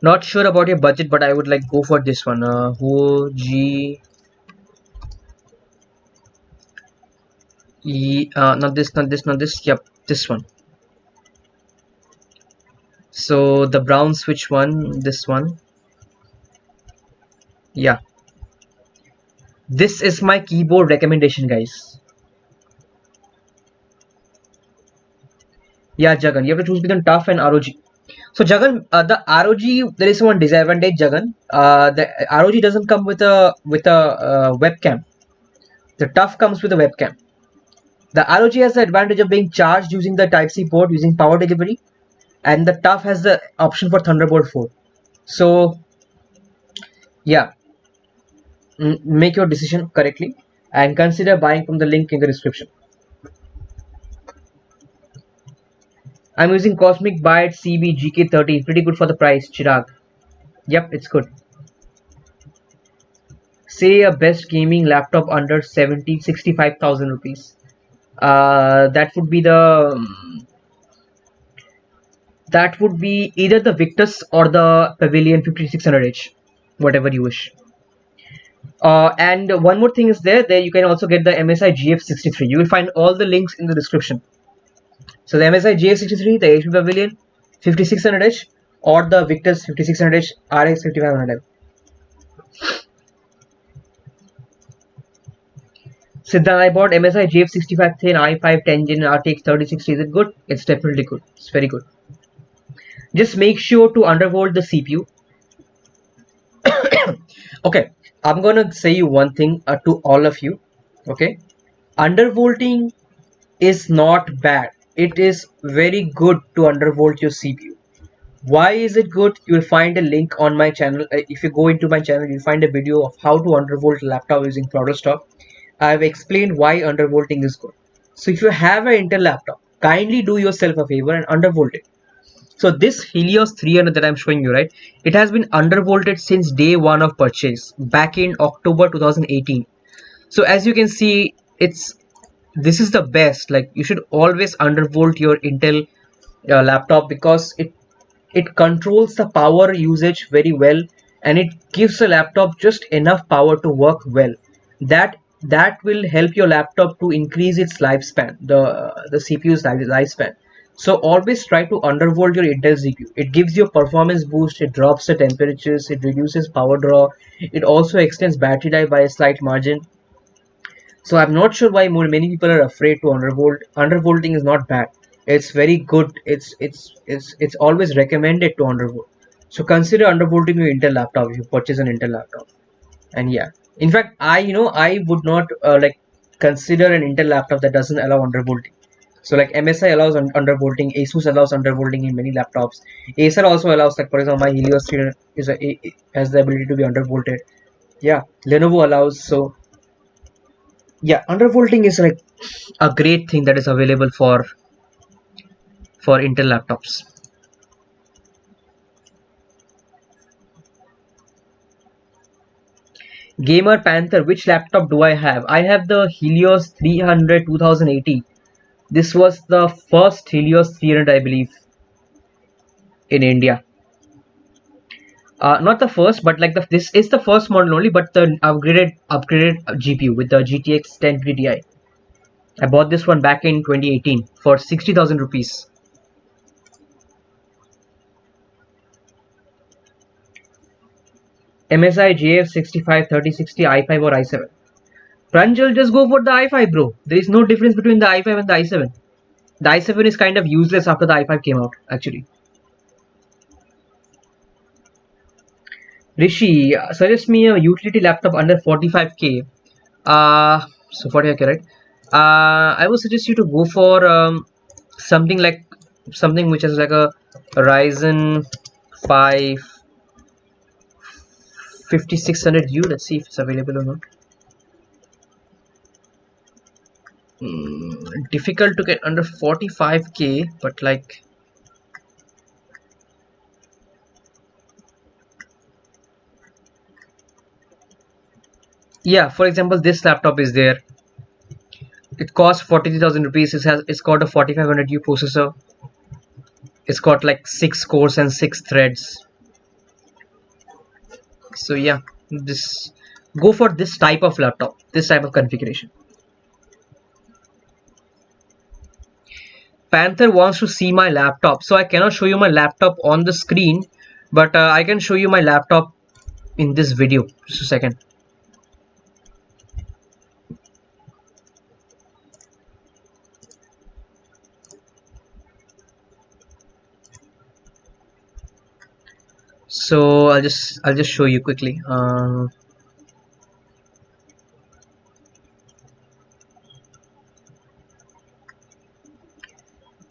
Not sure about your budget, but I would like go for this one. OG. Not this, not this, not this. Yep, this one. So the brown switch one, this one. Yeah, this is my keyboard recommendation, guys. Yeah, Jagan, you have to choose between tough and ROG. So Jagan, the ROG, there is one disadvantage, Jagan. The ROG doesn't come with a webcam. The tough comes with a webcam. The ROG has the advantage of being charged using the Type-C port using power delivery, and the tough has the option for Thunderbolt 4. So yeah, make your decision correctly and consider buying from the link in the description. I'm using Cosmic Byte CB GK30, pretty good for the price, Chirag. Yep, it's good. Say a best gaming laptop under 65,000 rupees. That would be either the Victus or the Pavilion 5600H, whatever you wish. And one more thing is there you can also get the MSI GF63. You will find all the links in the description. So the MSI GF63, the HP Pavilion 5600H, or the Victus 5600H RX 5500M. Siddharth, I bought MSI GF65 thin i5 10 Gen RTX 3060. Is it good? It's definitely good. It's very good. Just make sure to undervolt the CPU. Okay, I'm gonna say you one thing to all of you. Okay, undervolting is not bad. It is very good to undervolt your CPU. Why is it good? You will find a link on my channel. If you go into my channel, you'll find a video of how to undervolt a laptop using Flipkart. I've explained why undervolting is good. So if you have an Intel laptop, kindly do yourself a favor and undervolt it. So this Helios 300 that I'm showing you, right, it has been undervolted since day one of purchase back in October 2018. So as you can see, this is the best. Like, you should always undervolt your Intel laptop, because it controls the power usage very well, and it gives the laptop just enough power to work well. That will help your laptop to increase its lifespan, the CPU's lifespan. So always try to undervolt your Intel CPU. It gives you a performance boost, it drops the temperatures, it reduces power draw, it also extends battery life by a slight margin. So I'm not sure why many people are afraid to undervolt. Undervolting is not bad. It's very good. It's always recommended to undervolt. So consider undervolting your Intel laptop if you purchase an Intel laptop. And yeah, in fact, I would not like consider an Intel laptop that doesn't allow undervolting. So like MSI allows undervolting, ASUS allows undervolting in many laptops. Acer also allows, like for example, my Helios 3 has the ability to be undervolted. Yeah, Lenovo allows. So yeah, undervolting is like a great thing that is available for Intel laptops. Gamer Panther, which laptop do I have? I have the Helios 300 2080. This was the first Helios 300, I believe, in India. Not the first, but like this is the first model only, but the upgraded GPU with the GTX 1050 Ti. I bought this one back in 2018 for 60,000 rupees. MSI JF65 3060 i5 or i7. Pranjal, just go for the i5, bro. There is no difference between the i5 and the i7. The i7 is kind of useless after the i5 came out, actually. Rishi, suggest me a utility laptop under 45k. So 45k, right? I would suggest you to go for something which is like a Ryzen 5 5600U. Let's see if it's available or not. Difficult to get under 45k, but like, yeah, for example, this laptop is there. It costs 43,000 rupees. It's got a 4500U processor. It's got like 6 cores and 6 threads. So yeah, this go for this type of laptop, this type of configuration. Panther wants to see my laptop, so I cannot show you my laptop on the screen, but I can show you my laptop in this video. Just a second. So I'll just show you quickly.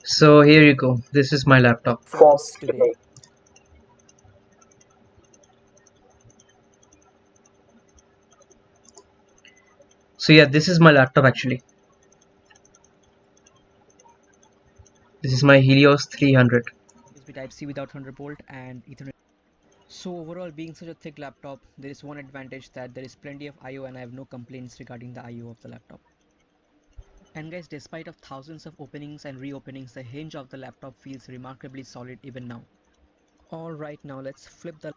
So here you go. This is my laptop. Forms today. So yeah, this is my laptop actually. This is my Helios 300. USB Type-C without 100-volt and Ethernet. So overall, being such a thick laptop, there is one advantage that there is plenty of I/O and I have no complaints regarding the I/O of the laptop. And guys, despite of thousands of openings and reopenings, the hinge of the laptop feels remarkably solid even now. Alright, now let's flip the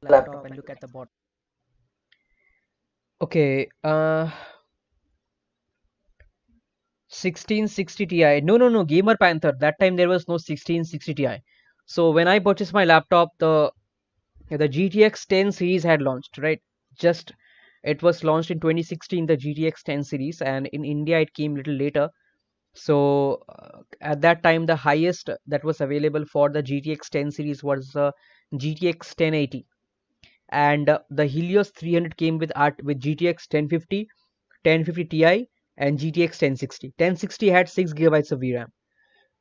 laptop and look at the bottom. Okay, 1660 Ti. No, Gamer Panther. That time there was no 1660 Ti. So when I purchased my laptop, the GTX 10 series had launched, right? Just it was launched in 2016, the GTX 10 series, and in India it came little later. So at that time, the highest that was available for the GTX 10 series was GTX 1080, and the Helios 300 came with GTX 1050, 1050 Ti, and GTX 1060. 1060 had 6 gigabytes of VRAM,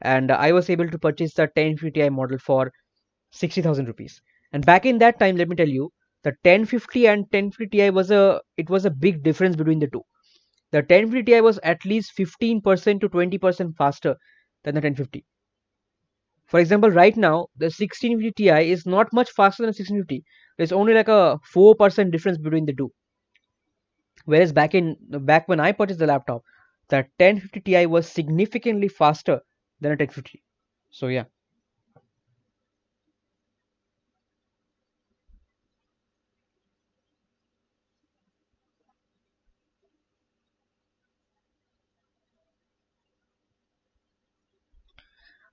and I was able to purchase the 1050 Ti model for 60,000 rupees. And back in that time, let me tell you, the 1050 and 1050 Ti was a big difference between the two. The 1050 Ti was at least 15% to 20% faster than the 1050. For example, right now the 1650 Ti is not much faster than 1650. There's only like a 4% difference between the two. Whereas back when I purchased the laptop, the 1050 Ti was significantly faster than a 1050. So yeah.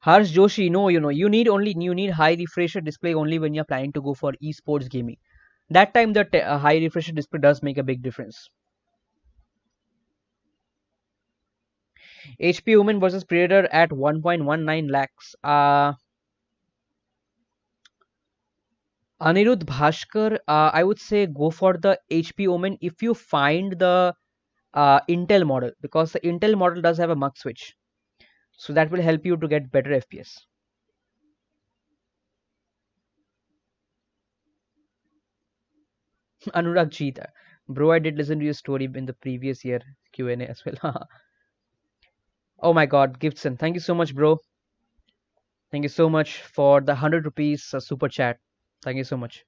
Harsh Joshi, no, you need high refresher display only when you're planning to go for esports gaming. That time the high refresher display does make a big difference. HP Woman versus Predator at 1.19 lakhs. Anirudh Bhaskar, I would say go for the HP Omen if you find the Intel model, because the Intel model does have a mux switch, so that will help you to get better FPS. Anurag Cheetah, bro, I did listen to your story in the previous year Q&A as well. Oh my God, Gibson, thank you so much, bro. Thank you so much for the 100 rupees super chat. Thank you so much.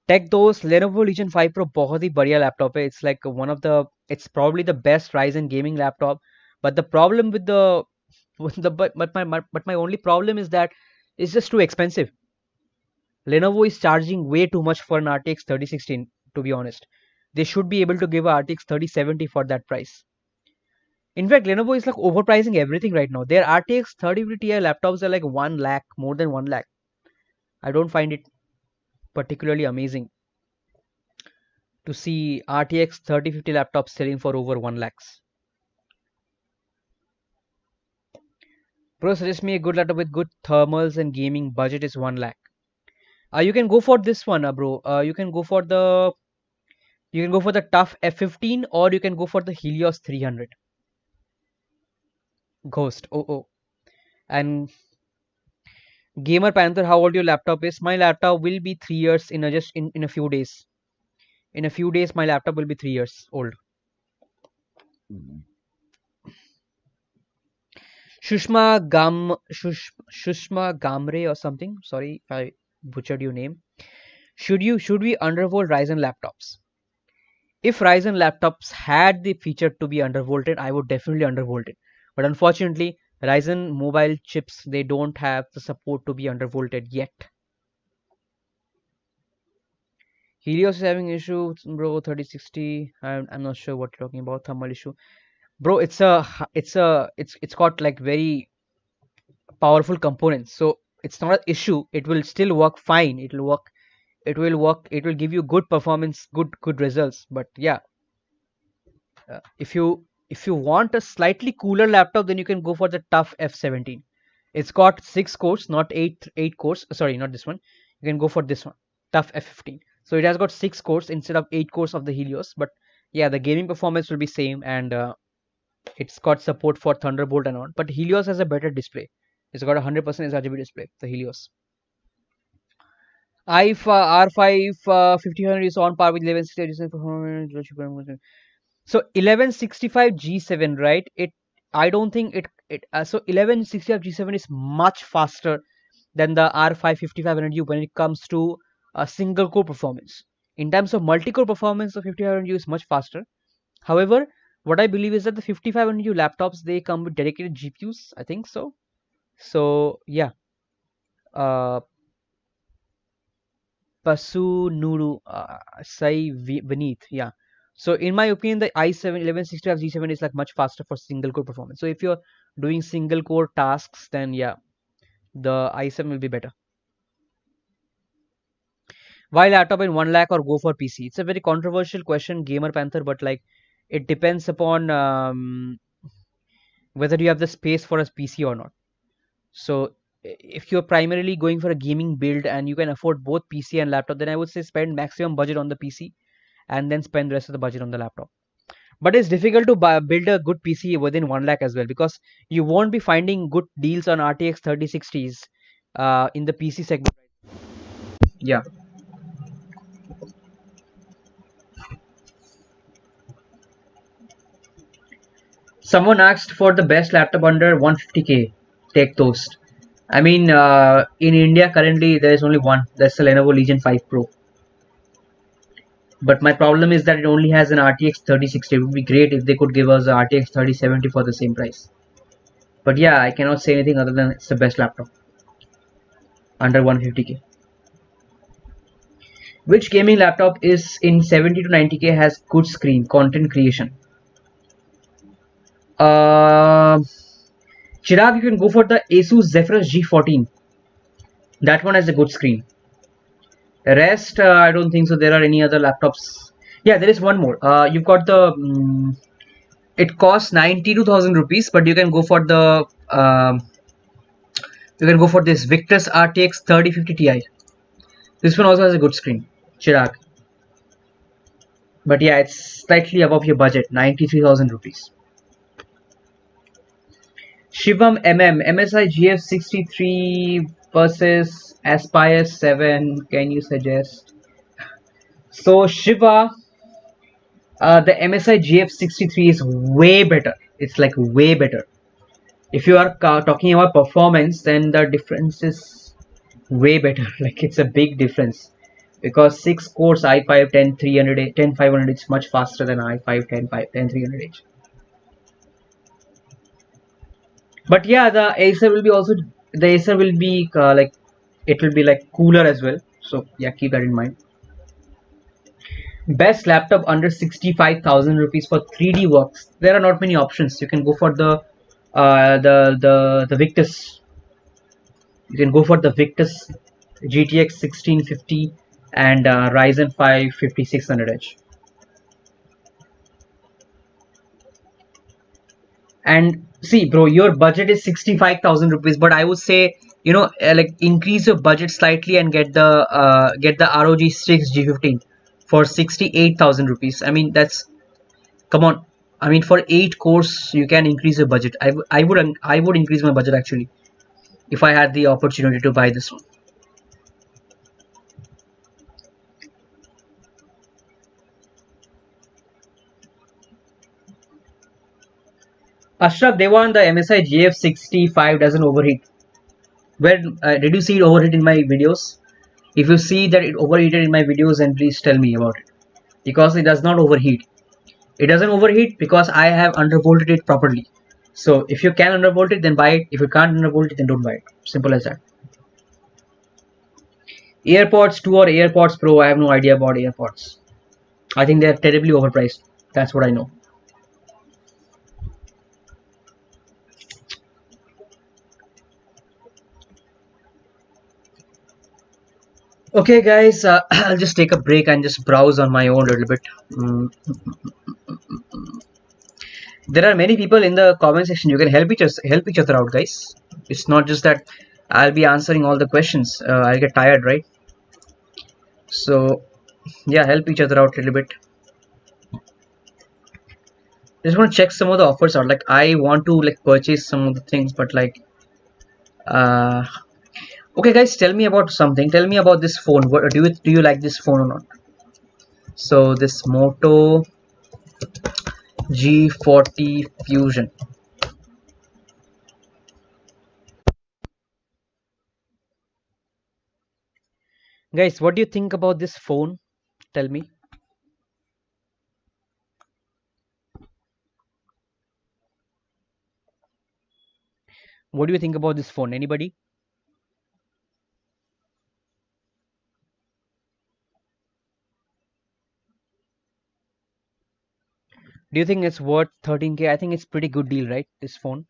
Tech दोस्त Lenovo Legion 5 Pro बहुत ही बढ़िया laptop है. It's like one of the, it's probably the best Ryzen gaming laptop. But the problem with the but my only problem is that it's just too expensive. Lenovo is charging way too much for an RTX 3016, to be honest. They should be able to give a RTX 3070 for that price. In fact, Lenovo is like overpricing everything right now. Their RTX 3050 Ti laptops are like 1 lakh, more than 1 lakh. I don't find it particularly amazing to see RTX 3050 laptops selling for over 1 lakhs. Bro, suggest me a good laptop with good thermals and gaming. Budget is 1 lakh. You can go for this one, bro. You can go for the tough F15, or you can go for the Helios 300. Ghost. Oh. And Gamer Panther, how old your laptop is? My laptop will be 3 years in a few days. In a few days, my laptop will be 3 years old. Shushma Gamre or something. Sorry if I butchered your name. Should we undervolt Ryzen laptops? If Ryzen laptops had the feature to be undervolted, I would definitely undervolt it. But unfortunately, Ryzen mobile chips, they don't have the support to be undervolted yet. Helios is having issue, bro. 3060. I'm not sure what you're talking about. Thermal issue, bro. It's got like very powerful components, so it's not an issue. It will still work fine. It will work. It will work. It will give you good performance, good results. But yeah, if you want a slightly cooler laptop, then you can go for the tough F17. It's got 6 cores, not eight cores. Sorry, not this one. You can go for this one, tough F15. So it has got 6 cores instead of 8 cores of the Helios. But yeah, the gaming performance will be same, and it's got support for Thunderbolt and on. But Helios has a better display. It's got a 100% sRGB display, the Helios. R5 5000 is on par with 1160. So 1165 G7, right? I don't think so 1165 G7 is much faster than the R5 5500U when it comes to single core performance. In terms of multi-core performance, the 5500U is much faster. However, what I believe is that the 5500U laptops, they come with dedicated GPUs. I think so. So yeah, uh, Pasu Nuru Sai Beneath. Yeah. So in my opinion, the i7 1165 G7 is like much faster for single core performance. So if you're doing single core tasks, then yeah, the i7 will be better. Why laptop in 1 lakh or go for PC? It's a very controversial question, Gamer Panther, but like it depends upon whether you have the space for a PC or not. So if you're primarily going for a gaming build and you can afford both PC and laptop, then I would say spend maximum budget on the PC and then spend the rest of the budget on the laptop. But it's difficult to build a good PC within 1 lakh as well, because you won't be finding good deals on RTX 3060s in the PC segment. Yeah. Someone asked for the best laptop under 150k. Take Toast. I mean, in India currently there is only one. That's the Lenovo Legion 5 Pro. But my problem is that it only has an RTX 3060. It would be great if they could give us a RTX 3070 for the same price. But yeah, I cannot say anything other than it's the best laptop under 150k. Which gaming laptop is in 70 to 90k has good screen content creation? Uh, Chirag, you can go for the ASUS Zephyrus G14. That one has a good screen. The rest, I don't think so. There are any other laptops. Yeah, there is one more. You've got the. It costs 92,000 rupees, but you can go for the. You can go for this Victus RTX 3050 Ti. This one also has a good screen. Chirag. But yeah, it's slightly above your budget, 93,000 rupees. Shivam MSI GF63 versus Aspire 7. Can you suggest? So Shiva, the MSI GF63 is way better. It's like way better. If you are talking about performance, then the difference is way better. Like it's a big difference, because 6 cores i5 10300 10500 is much faster than i5 10300H. But yeah, the Acer will be like, it will be like cooler as well. So yeah, keep that in mind. Best laptop under 65,000 rupees for 3D works. There are not many options. You can go for the Victus. You can go for the Victus GTX 1650 and Ryzen 5 5600H. And see, bro, your budget is 65,000 rupees, but I would say, like increase your budget slightly and get the ROG Strix G15 for 68,000 rupees. I mean, that's, come on. I mean, for 8 cores, you can increase your budget. I would increase my budget actually if I had the opportunity to buy this one. Ashraf Dewan, the MSI GF65 doesn't overheat. Where did you see it overheat in my videos? If you see that it overheated in my videos, then please tell me about it. because it does not overheat. It doesn't overheat because I have undervolted it properly. So if you can undervolt it, then buy it. If you can't undervolt it, then don't buy it. Simple as that. AirPods 2 or AirPods Pro, I have no idea about AirPods. I think they're terribly overpriced. That's what I know. Okay, guys, I'll just take a break and just browse on my own a little bit. Mm. There are many people in the comment section. You can help each other out, guys. It's not just that I'll be answering all the questions. I'll get tired, right? So yeah, help each other out a little bit. Just want to check some of the offers out. Like I want to like purchase some of the things, but like uh okay, guys, tell me about something. Tell me about this phone. What do you like this phone or not? So this Moto G40 Fusion. Guys, what do you think about this phone? Tell me. What do you think about this phone? Anybody? Do you think it's worth 13K? I think it's pretty good deal, right? This phone.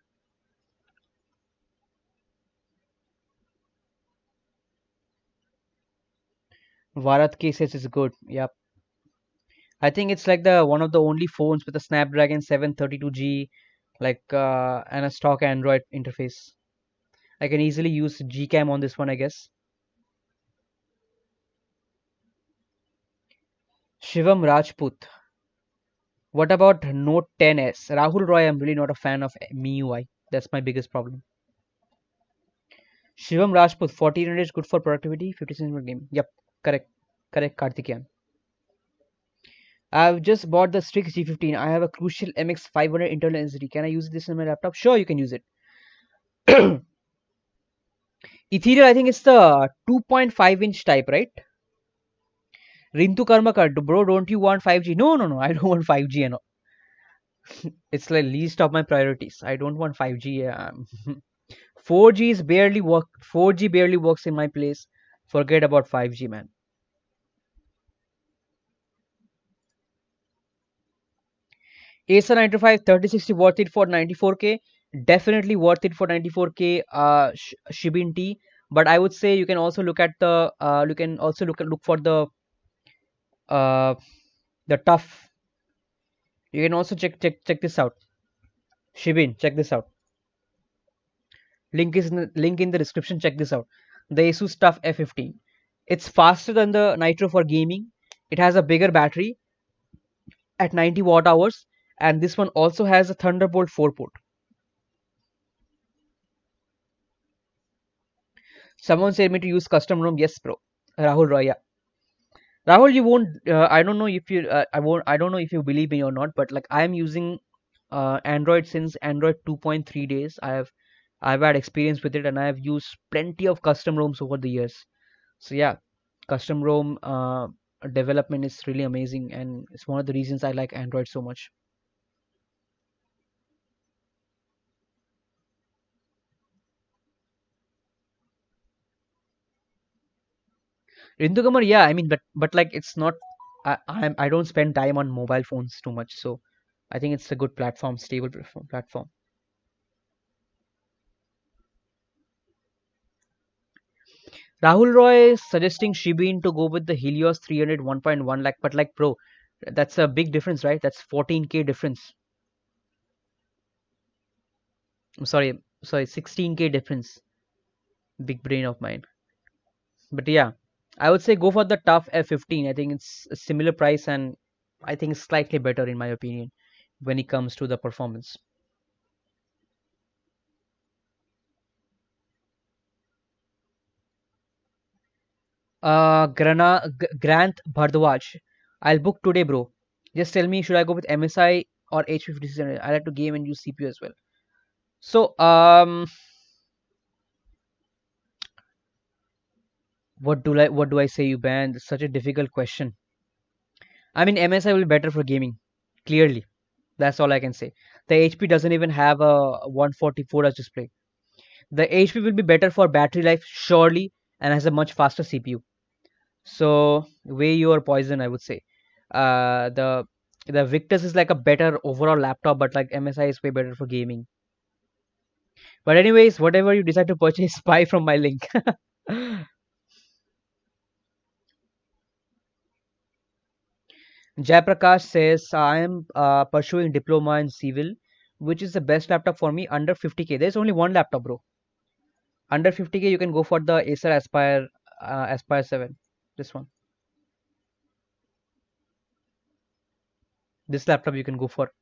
Bharat K says it's good. Yep. I think it's like the one of the only phones with a Snapdragon 732G, like and a stock Android interface. I can easily use Gcam on this one, I guess. Shivam Rajput. What about Note 10s? Rahul Roy, I'm really not a fan of MIUI. That's my biggest problem. Shivam Rajput, 1400 is good for productivity, 50 cents per game. Yep, correct. Correct, Karthikeyan. I've just bought the Strix G15. I have a Crucial MX 500 internal SSD. Can I use this in my laptop? Sure, you can use it. Ethereal, I think it's the 2.5-inch type, right? Rintu Karmakar, bro, don't you want 5G? No, no, no, I don't want 5G. And all. It's like least of my priorities. I don't want 5G. 4G is barely work. 4G barely works in my place. Forget about 5G, man. Acer 95 3060 worth it for 94K. Definitely worth it for 94K. Shibin T. But I would say you can also look at the. You can also look for uh the tough. You can also check this out. Shibin, check this out. Link in the description. Check this out. The ASUS Tough F15. It's faster than the Nitro for gaming. It has a bigger battery at 90 watt hours, and this one also has a Thunderbolt 4 port. Someone said me to use custom ROM. Yes, bro. Rahul Roy. Yeah. Rahul, you won't. I don't know if you. I won't. I don't know if you believe me or not. But like, I am using Android since Android 2.3 days. I've had experience with it, and I have used plenty of custom ROMs over the years. So yeah, custom ROM development is really amazing, and it's one of the reasons I like Android so much. Rindu Kumar, yeah, I mean, but like it's not. I don't spend time on mobile phones too much, so I think it's a good platform, stable platform. Rahul Roy is suggesting Shibin to go with the Helios 300 1.1 lakh, but like, bro, that's a big difference, right? That's 14K difference. I'm sorry, 16K difference. Big brain of mine. But yeah, I would say go for the tough F15. I think it's a similar price, and I think it's slightly better in my opinion when it comes to the performance. Grant Bhardwaj. I'll book today, bro. Just tell me, should I go with MSI or H50? I like to game and use CPU as well. So, what do I say, you ban? It's such a difficult question. I mean, MSI will be better for gaming, clearly. That's all I can say. The HP doesn't even have a 144 Hz display. The HP will be better for battery life, surely, and has a much faster CPU. So weigh your poison, I would say. The Victus is like a better overall laptop, but like MSI is way better for gaming. But anyways, whatever you decide to purchase, buy from my link. Jayaprakash says I am pursuing diploma in civil, which is the best laptop for me under 50k. There's only one laptop, bro. Under 50k, you can go for the Acer Aspire 7. This one. This laptop you can go for.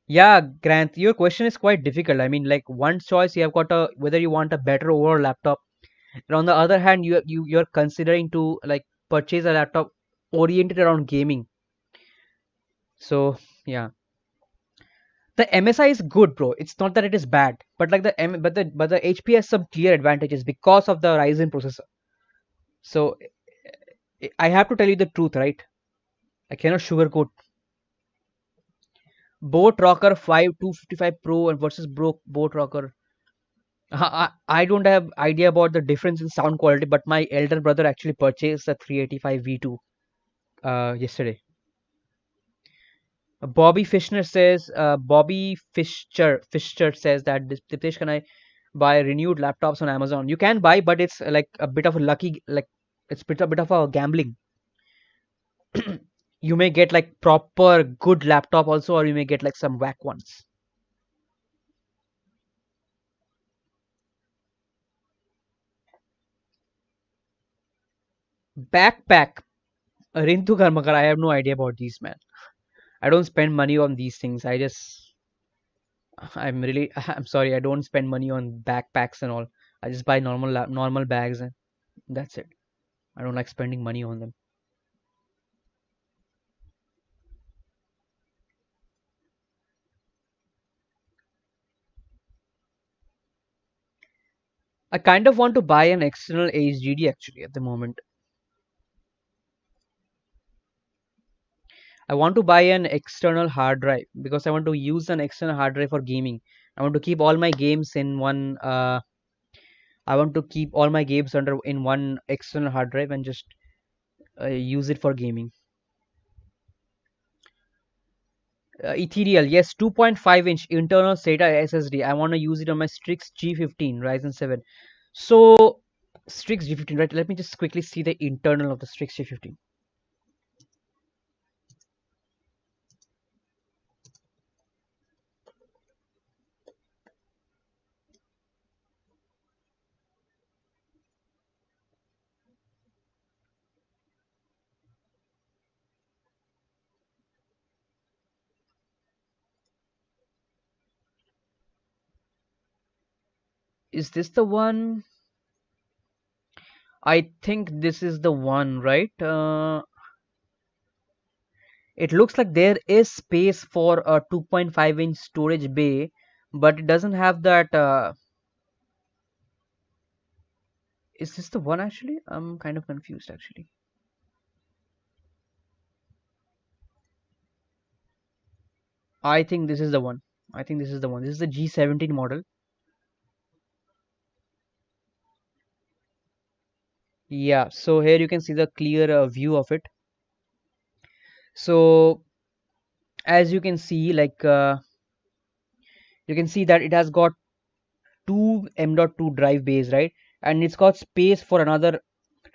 Yeah, Grant, your question is quite difficult. I mean, like one choice you have got a whether you want a better overall laptop, and on the other hand, you're considering to like purchase a laptop oriented around gaming. So yeah, the MSI is good, bro. It's not that it is bad, but like the HP has some clear advantages because of the Ryzen processor. So I have to tell you the truth, right? I cannot sugarcoat. Boat Rocker 5255 Pro and versus Boat Rocker. I don't have idea about the difference in sound quality, but my elder brother actually purchased a 385 V2 yesterday. Bobby Fischer says that Dipesh, can I buy renewed laptops on Amazon? You can buy, but it's like a bit of a lucky, like it's a bit of a gambling. You may get like proper good laptop also, or you may get like some whack ones. Backpack. Rintu Karmakar, I have no idea about these, man. I don't spend money on these things. I'm really, I'm sorry, I don't spend money on backpacks and all. I just buy normal bags and that's it. I don't like spending money on them. I kind of want to buy an external HDD actually at the moment. I want to buy an external hard drive because I want to use an external hard drive for gaming. I want to keep all my games in one. I want to keep all my games under in one external hard drive and just use it for gaming. Ethereal, yes, 2.5-inch internal SATA SSD. I want to use it on my Strix G15 Ryzen 7. So Strix G15, right? Let me just quickly see the internal of the Strix G15. Is this the one? I think this is the one, right? It looks like there is space for a 2.5-inch storage bay, but it doesn't have that. Is this the one actually? I'm kind of confused actually. I think this is the one. I think this is the one. This is the G17 model. Yeah, so here you can see the clear view of it. So as you can see, like you can see that it has got two M.2 drive bays, right? And it's got space for another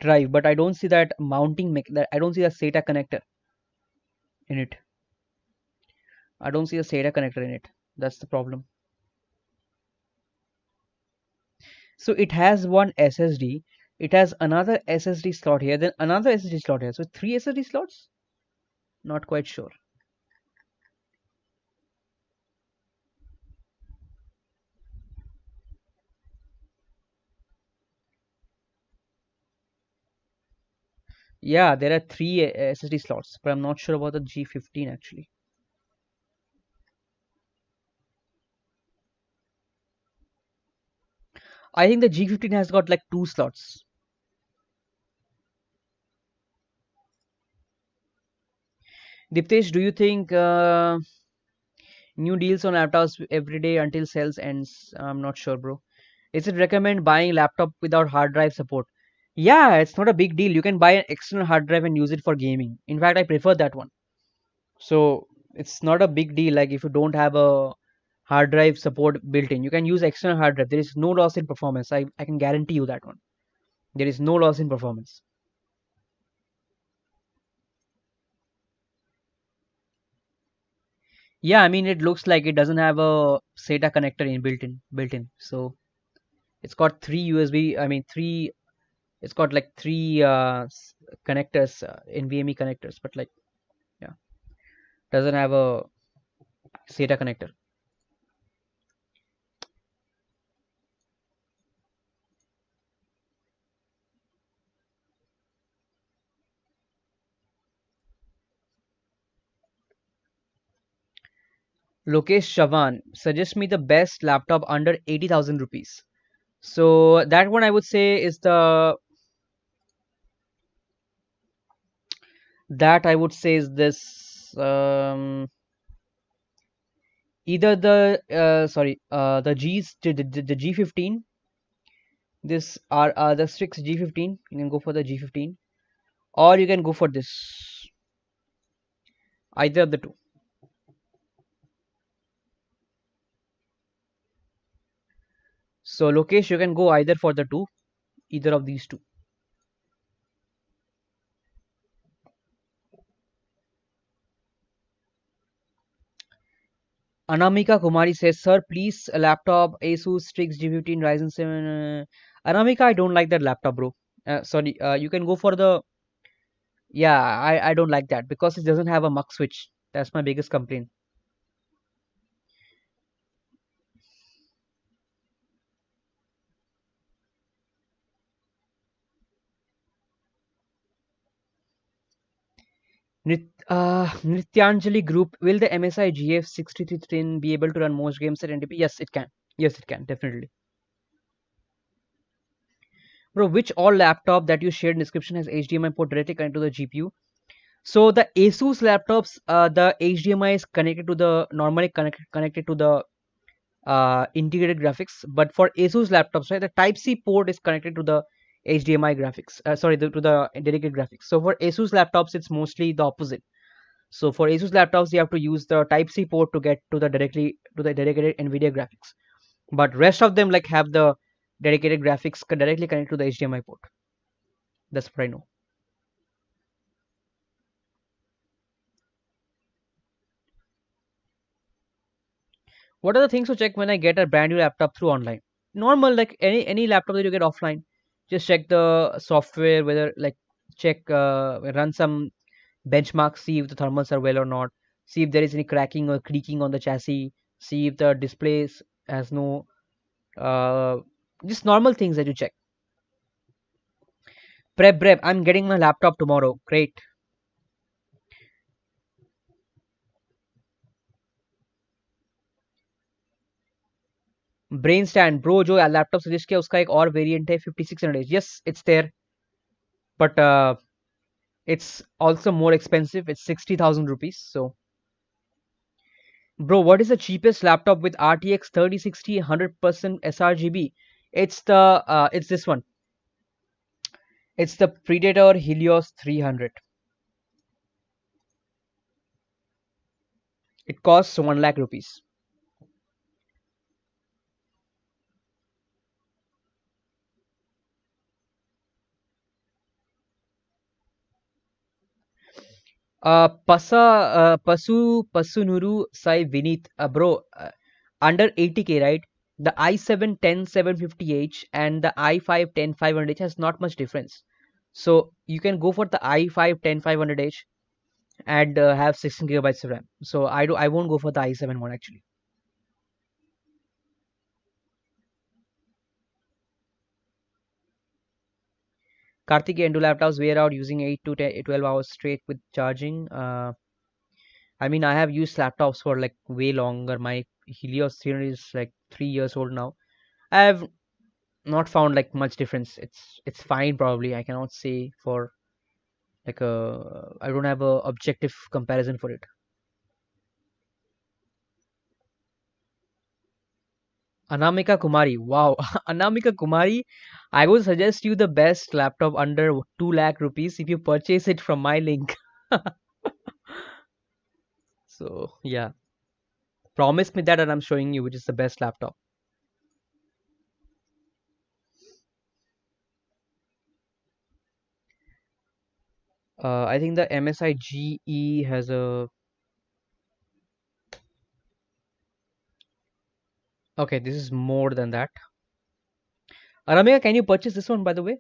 drive, but I don't see that that I don't see the SATA connector in it. I don't see a SATA connector in it. That's the problem. So it has one SSD. It has another SSD slot here, then another SSD slot here. So three SSD slots? Not quite sure. Yeah, there are three SSD slots, but I'm not sure about the G15 actually. I think the G15 has got like two slots. Diptesh, do you think new deals on laptops every day until sales ends? I'm not sure, bro. Is it recommend buying laptop without hard drive support? Yeah, it's not a big deal. You can buy an external hard drive and use it for gaming. In fact, I prefer that one. So it's not a big deal. Like if you don't have a hard drive support built in, you can use external hard drive. There is no loss in performance. I can guarantee you that one. There is no loss in performance. Yeah, I mean it looks like it doesn't have a SATA connector in built in. So it's got three USB. I mean three. It's got like three connectors, NVMe connectors, but like yeah, doesn't have a SATA connector. Lokesh Chavan suggest me the best laptop under 80,000 rupees. So that one I would say is the that I would say is this either the the the G15, this are the Strix G15. You can go for the G15 or you can go for this, either of the two. So Lokesh, you can go either for the two, either of these two. Anamika Kumari says, "Sir, please a laptop ASUS Strix G15 Ryzen 7." Anamika, I don't like that laptop, bro. Sorry, you can go for the. Yeah, I don't like that because it doesn't have a mux switch. That's my biggest complaint. Nityanjali Group, will the MSI GF6310 be able to run most games at NDP? Yes, it can. Yes, it can, definitely. Bro, which all laptop that you shared in description has HDMI port directly connected to the GPU? So the ASUS laptops, the HDMI is connected to the normally connected to the integrated graphics, but for ASUS laptops, right, the Type C port is connected to the HDMI graphics. Sorry, to the dedicated graphics. So for ASUS laptops, it's mostly the opposite. So for ASUS laptops, you have to use the Type C port to get to the directly to the dedicated NVIDIA graphics. But rest of them like have the dedicated graphics directly connected to the HDMI port. That's what I know. What are the things to check when I get a brand new laptop through online? Normal, like any laptop that you get offline. Just check the software, whether like check run some benchmarks, see if the thermals are well or not, see if there is any cracking or creaking on the chassis, see if the displays has no uh, just normal things that you check. Prep, I'm getting my laptop tomorrow. Great. Brain stand bro, जो laptop suggest किया उसका एक और variant है 5600 yes it's there but it's also more expensive. It's 60,000 rupees. So bro, what is the cheapest laptop with RTX 3060 100% sRGB? It's this one. It's the Predator Helios 300. It costs 1 lakh rupees. Pasunuru Sai Vinith, bro, under 80k, right? The i7 10750H and the i5 10500H has not much difference. So you can go for the i5 10500H and have 16 gigabytes of RAM. So I won't go for the i7 one actually. Karthik and do laptops wear out using 8 to 10, 12 hours straight with charging. I mean, I have used laptops for like way longer. My Helios 300 is like 3 years old now. I have not found like much difference. It's fine probably. I cannot say for Like I don't have a objective comparison for it. Anamika Kumari, wow. Anamika Kumari, I would suggest you the best laptop under 2 lakh rupees if you purchase it from my link. So yeah, promise me that and I'm showing you which is the best laptop. I think the MSI GE has a. Okay, this is more than that. Anamika, can you purchase this one by the way?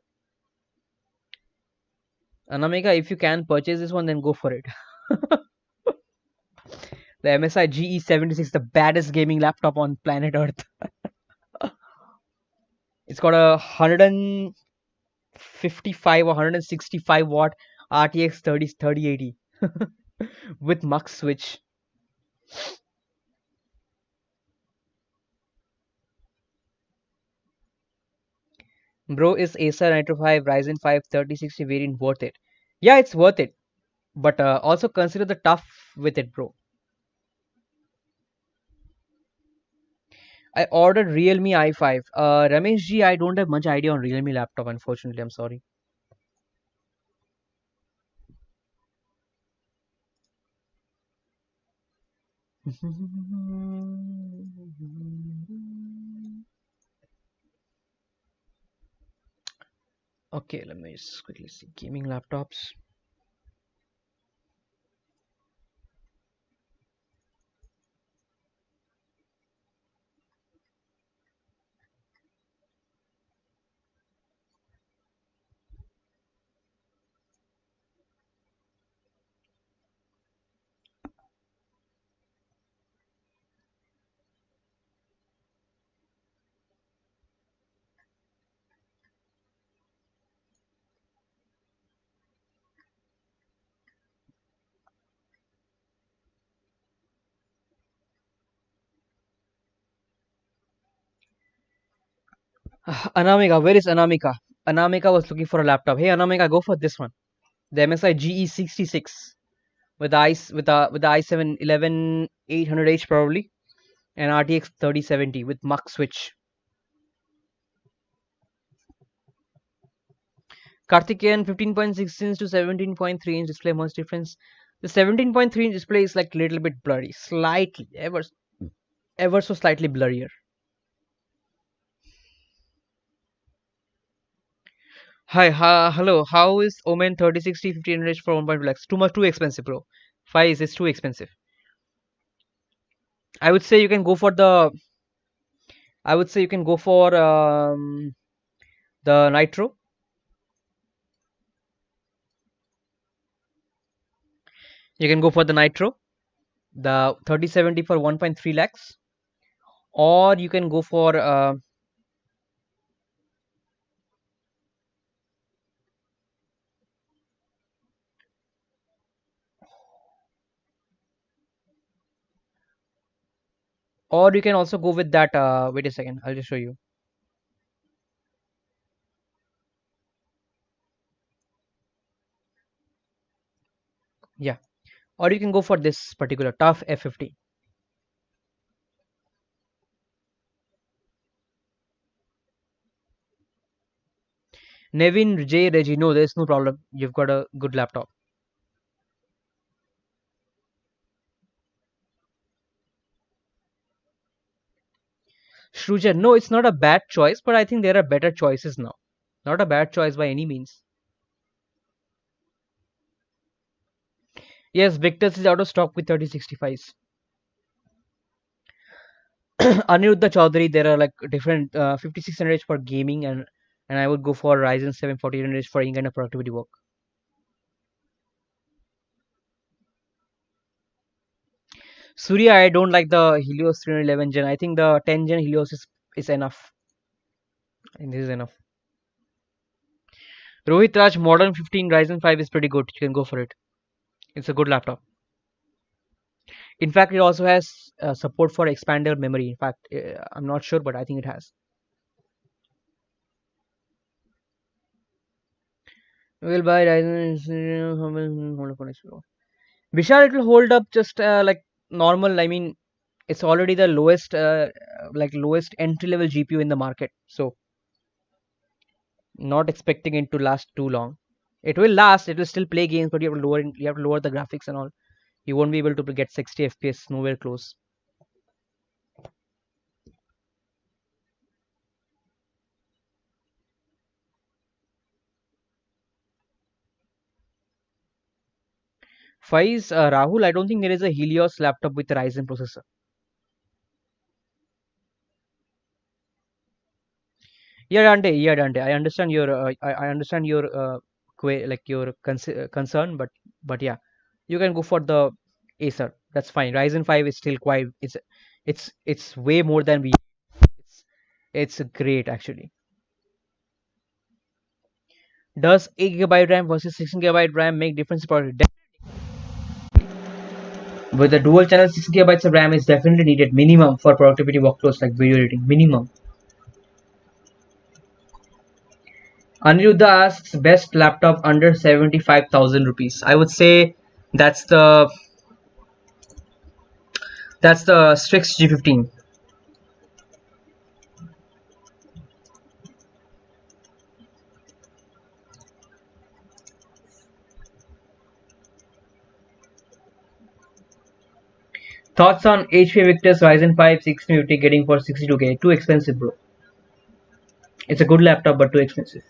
Anamika, if you can purchase this one, then go for it. The MSI GE76, the baddest gaming laptop on planet Earth. It's got a 155 or 165 watt RTX 3080 with mux switch. Bro, is Acer Nitro 5 Ryzen 5 3060 variant worth it? Yeah, it's worth it, but also consider the tough with it, bro. I ordered Realme i5. Ramesh ji, I don't have much idea on Realme laptop, unfortunately. I'm sorry. Okay, let me just quickly see gaming laptops. Anamika, where is Anamika? Anamika was looking for a laptop. Hey, Anamika, go for this one. The MSI GE66 with the i7 11800H probably and RTX 3070 with mux switch. Karthikeyan 15.6 inch to 17.3 inch display, much difference. The 17.3 inch display is like little bit blurry, slightly, ever so slightly blurrier. Hi, hello. How is Omen 3060 1500H for 1.2 lakhs? Too expensive, bro. 5 is too expensive. I would say you can go for the. I would say you can go for the Nitro. You can go for the Nitro, the 3070 for 1.3 lakhs, or you can go for or you can also go with that. Wait a second, I'll just show you. Yeah, or you can go for this particular tough F50. Nevin J Reggie, no, there's no problem. You've got a good laptop. Shrujan, no, it's not a bad choice, but I think there are better choices now. Not a bad choice by any means. Yes, Victus is out of stock with 3065s. Aniruddha Chaudhary, there are like different 5600H for gaming and I would go for Ryzen 7 4800H for any kind of productivity work. Surya, I don't like the Helios 311 gen. I think the 10 gen Helios is enough. I think this is enough. Rohit Raj Modern 15 Ryzen 5 is pretty good. You can go for it. It's a good laptop. In fact, it also has support for expandable memory. In fact, I'm not sure, but I think it has. We'll buy Ryzen. Hold up, Vishal, it will hold up just like normal. I mean, it's already the lowest, like lowest entry level GPU in the market. So not expecting it to last too long. It will last. It will still play games, but you have to lower the graphics and all. You won't be able to get 60 FPS. Nowhere close. Faiz, Rahul, I don't think there is a Helios laptop with a Ryzen processor. Yeah, Dante. Yeah, Dante. I understand your. I understand your like your concern, but yeah, you can go for the Acer. That's fine. Ryzen 5 is still quite. It's way more than we. It's it's great actually. Does 8 GB RAM versus 16 GB RAM make difference for it? With the dual channel, 6 GB of RAM is definitely needed minimum for productivity workflows like video editing. Minimum. Aniruddha asks best laptop under 75,000 rupees. I would say that's the that's the Strix G15. Thoughts on HP Victor's Ryzen 5 650 getting for 62K? Too expensive, bro. It's a good laptop, but too expensive.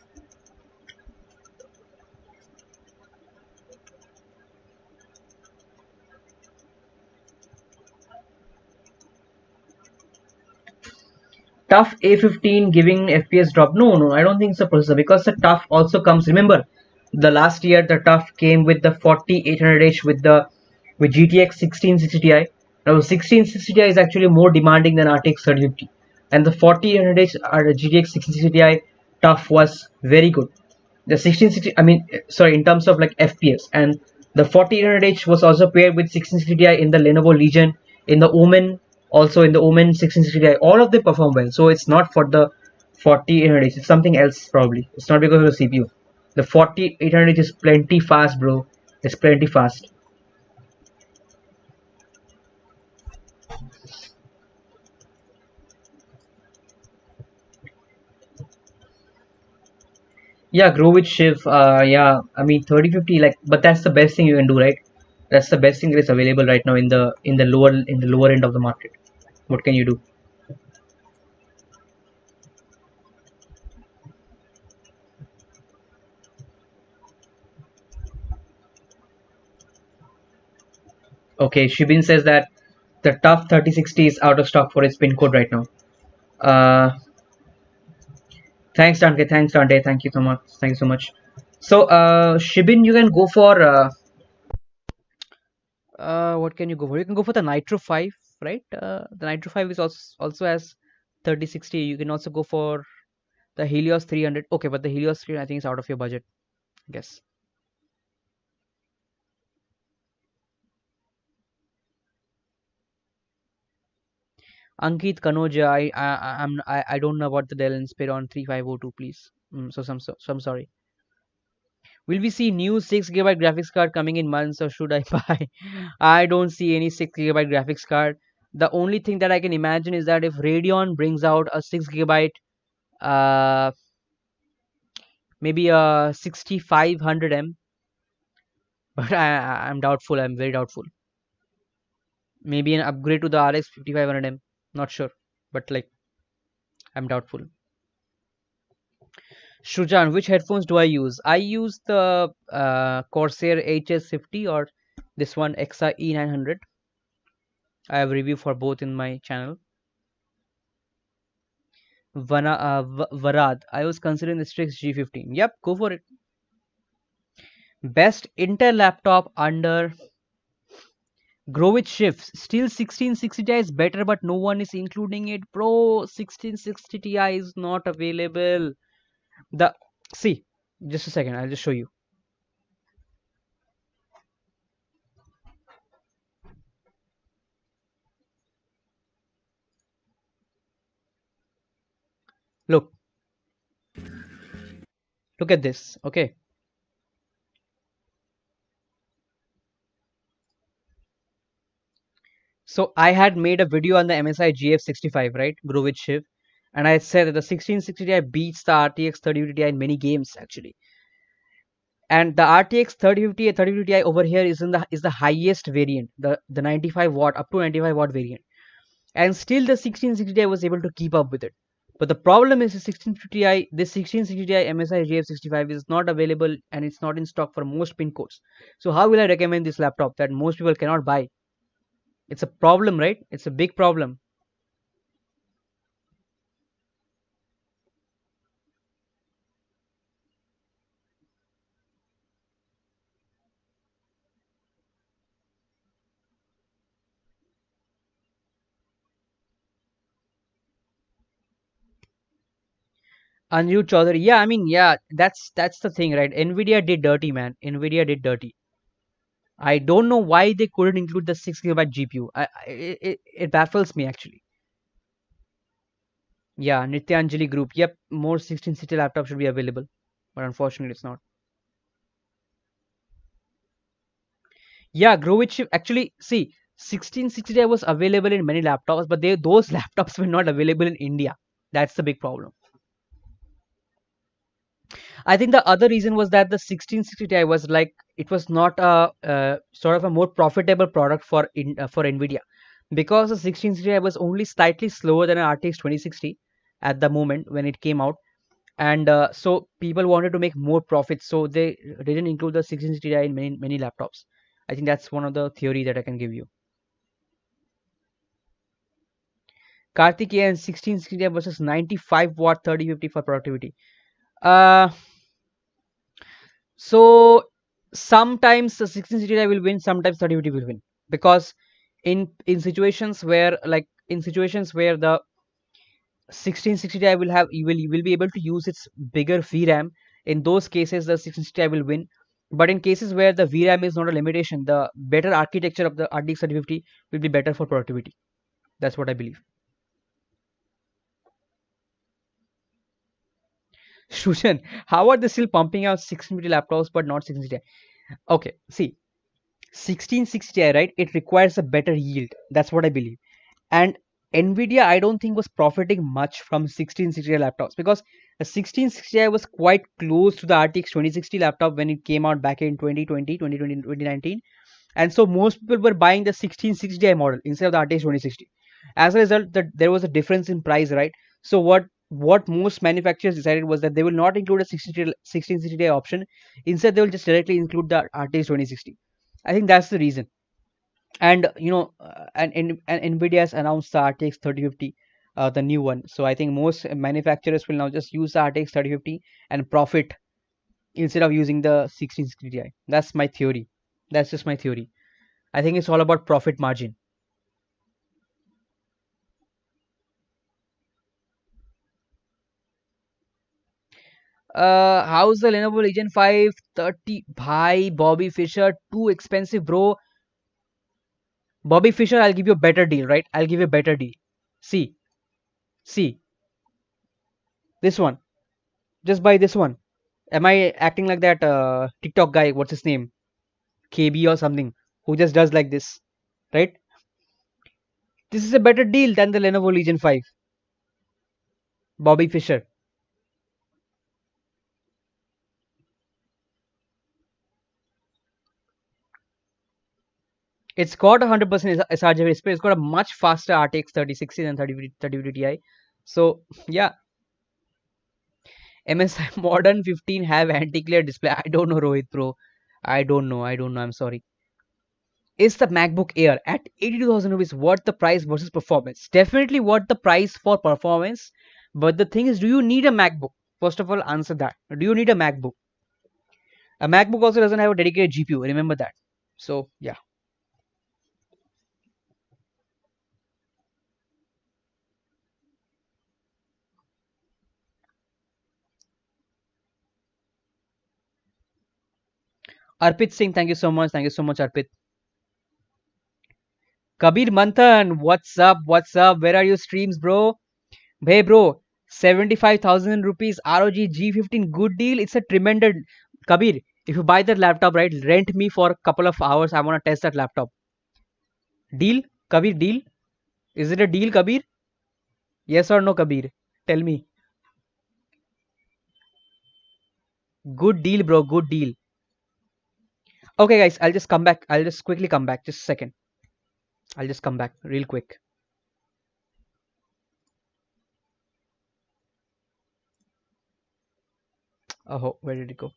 Tough A15 giving FPS drop? No, no, I don't think it's a processor because the Tough also comes. Remember, the last year the Tough came with the 4800H with GTX 1660 Ti. Now 1660 Ti is actually more demanding than RTX 3050, and the 4800H GTX 1660 Ti Tough was very good. The 1660, I mean, sorry, in terms of like FPS, and the 4800H was also paired with 1660 Ti in the Lenovo Legion, in the Omen, also in the Omen 1660 Ti. All of them perform well. So it's not for the 4800H. It's something else probably. It's not because of the CPU. The 4800H is plenty fast, bro. It's plenty fast. Yeah, grow with Shiv. Yeah, I mean 3050, like, but that's the best thing you can do, right? That's the best thing that is available right now in the lower end of the market. What can you do? Okay, Shibin says that the Tough 3060 is out of stock for its pin code right now. Uh, thanks, Dante. Thanks, Dante. Thank you so much. Thank you so much. So, Shibin, you can go for what can you go for? You can go for the Nitro 5, right? The Nitro 5 is also has 3060. You can also go for the Helios 300. Okay, but the Helios 300 I think is out of your budget, I guess. Ankit Kanoja, I don't know about the Dell Inspiron 3502, please. So I'm sorry. Will we see new 6 GB graphics card coming in months, or should I buy? I don't see any 6 GB graphics card. The only thing that I can imagine is that if Radeon brings out a 6 GB, uh, maybe a 6500M, but I'm doubtful. I'm very doubtful. Maybe an upgrade to the RX 5500M. Not sure, but like I'm doubtful. Shujan, which headphones do I use? I use the Corsair HS50 or this one XR E900. I have review for both in my channel. Varad, I was considering the Strix G15. Yep, go for it. Best Intel laptop under grow with shifts. Still 1660 Ti is better, but no one is including it. Bro, 1660 Ti is not available. The see, just a second, I'll just show you. Look, look at this. Okay. So I had made a video on the MSI GF65, right? Grow with Shiv. And I said that the 1660 Ti beats the RTX 3050 Ti in many games actually. And the RTX 3050 Ti over here is the highest variant, the 95 watt up to 95 watt variant. And still the 1660 Ti was able to keep up with it. But the problem is the 1650 Ti, this 1660 Ti MSI GF65 is not available and it's not in stock for most pin codes. So how will I recommend this laptop that most people cannot buy? It's a problem, right? It's a big problem. Anirudh Chaudhary, yeah, I mean, yeah, that's the thing, right? Nvidia did dirty, man. Nvidia did dirty. I don't know why they couldn't include the 6 GB GPU. It baffles me actually. Yeah, Nityanjali Group. Yep, more 1660 laptops should be available, but unfortunately, it's not. Yeah, Grovich actually see 1660 was available in many laptops, but those laptops were not available in India. That's the big problem. I think the other reason was that the 1660 Ti was like it was not a sort of a more profitable product for Nvidia because the 1660 Ti was only slightly slower than an RTX 2060 at the moment when it came out, and so people wanted to make more profits, so they didn't include the 1660 Ti in many laptops. I think that's one of the theory that I can give you. Karthikeyan 1660 Ti versus 95 watt 3050 for productivity. Uh, So sometimes the 1660 Ti will win, sometimes 3050 will win because in situations where the 1660 Ti will have you will be able to use its bigger VRAM. In those cases, the 1660 Ti will win. But in cases where the VRAM is not a limitation, the better architecture of the RTX 3050 will be better for productivity. That's what I believe. Shushan, how are they still pumping out 1650 laptops but not 1660 Ti? Okay, see, 1660 Ti, right? It requires a better yield. That's what I believe. And Nvidia, I don't think was profiting much from 1660 laptops because the 1660 was quite close to the RTX 2060 laptop when it came out back in 2019. And so most people were buying the 1660 model instead of the RTX 2060. As a result, there was a difference in price, right? So what most manufacturers decided was that they will not include a 1660 option. Instead, they will just directly include the RTX 2060. I think that's the reason. And and Nvidia has announced the RTX 3050, the new one. So I think most manufacturers will now just use the RTX 3050 and profit instead of using the 1660 Ti. That's my theory. That's just my theory. I think it's all about profit margin. How's the Lenovo Legion 5 30? Bhai, Bobby Fischer, too expensive, bro. Bobby Fischer, I'll give you a better deal, right? I'll give you a better deal. See, see, this one. Just buy this one. Am I acting like that TikTok guy? What's his name? KB or something, who just does like this, right? This is a better deal than the Lenovo Legion 5. Bobby Fischer. It's got 100% sRGB display. It's got a much faster RTX 3060 than 3050 Ti. So yeah, MSI Modern 15 have anti-glare display. I don't know, Rohit bro. I don't know. I don't know. I'm sorry. Is the MacBook Air at 82,000 rupees worth the price versus performance? Definitely worth the price for performance. But the thing is, do you need a MacBook? First of all, answer that. Do you need a MacBook? A MacBook also doesn't have a dedicated GPU. Remember that. So yeah. Arpit Singh, thank you so much. Thank you so much, Arpit. Kabir Manthan, what's up? What's up? Where are your streams, bro? Hey, bro, 75,000 rupees ROG G15, good deal. It's a tremendous. Kabir, if you buy that laptop, right, rent me for a couple of hours. I want to test that laptop. Deal? Kabir, deal? Is it a deal, Kabir? Yes or no, Kabir? Tell me. Good deal, bro. Good deal. Okay, guys, I'll just come back. I'll just quickly come back. Just a second. I'll just come back real quick. Oh, where did it go?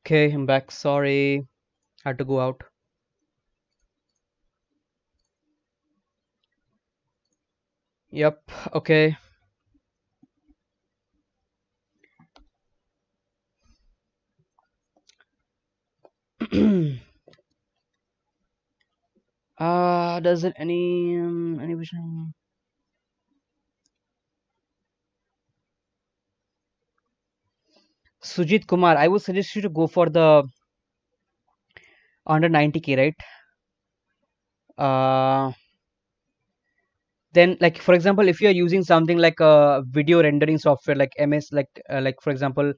Okay, I'm back. Sorry, had to go out. Yep. Okay. Does it any vision? Sujit Kumar, I would suggest you to go for the under 90K, right? Uh, then like for example, if you are using something like a video rendering software like MS, like for example,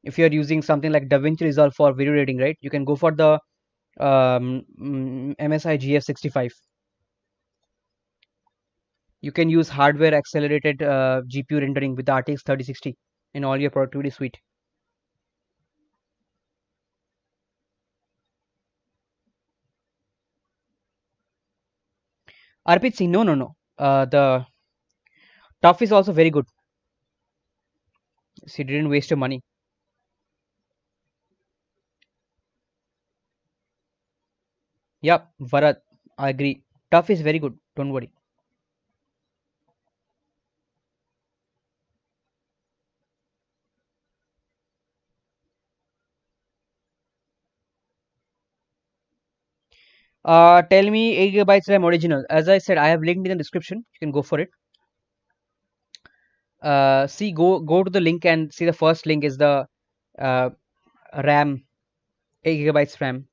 if you are using something like DaVinci Resolve for video editing, right? You can go for the MSI GF65. You can use hardware accelerated GPU rendering with the RTX 3060 in all your productivity suite. Arpit Singh, no, no, no. The TUF is also very good. She didn't waste your money. Yep, Varat, I agree. TUF is very good. Don't worry. Tell me 8 gigabytes RAM original. As I said, I have linked in the description. You can go for it. See, go to the link and see the first link is the uh, RAM, 8 gigabytes RAM,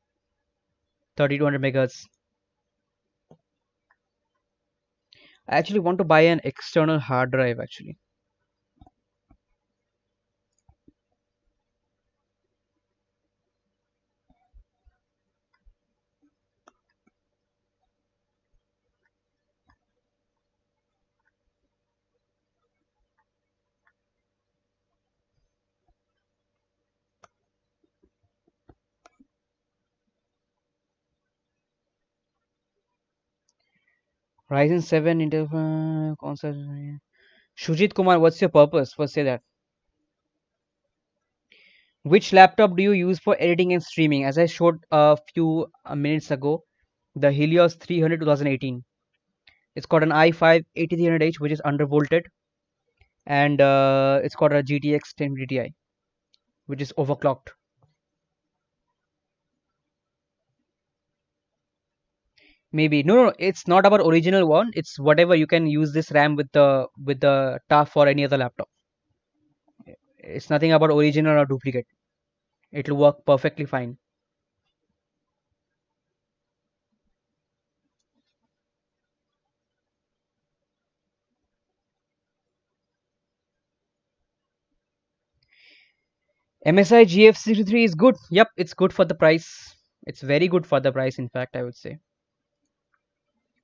3200 megahertz. I actually want to buy an external hard drive actually. Ryzen 7 Intel console. Shujit Kumar, what's your purpose? First say that. Which laptop do you use for editing and streaming? As I showed a few minutes ago, the Helios 300 2018. It's got an i5 8300H, which is undervolted, and it's got a GTX 1050 Ti, which is overclocked. Maybe no, it's not our original one. It's whatever you can use this RAM with the TAF for any other laptop. It's nothing about original or duplicate. It'll work perfectly fine. MSI GF63 is good. Yep, it's good for the price. It's very good for the price, in fact, I would say.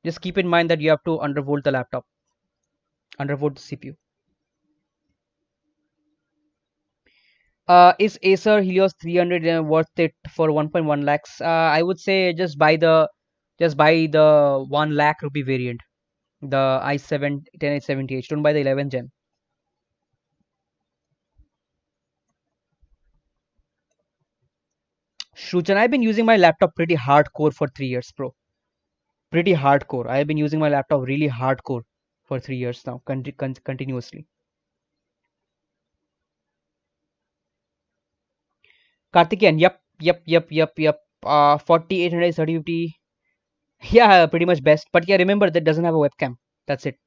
Just keep in mind that you have to undervolt the laptop, undervolt the CPU. Is Acer Helios 300 worth it for 1.1 lakhs? I would say just buy the 1 lakh rupee variant, the i7 10870H. Don't buy the 11th gen. Shruchan, I've been using my laptop pretty hardcore for 3 years, bro. Pretty hardcore. I've been using my laptop really hardcore for 3 years now, continuously. Karthikeyan, yep. 4800 3050. Yeah, pretty much best. But yeah, remember that doesn't have a webcam. That's it.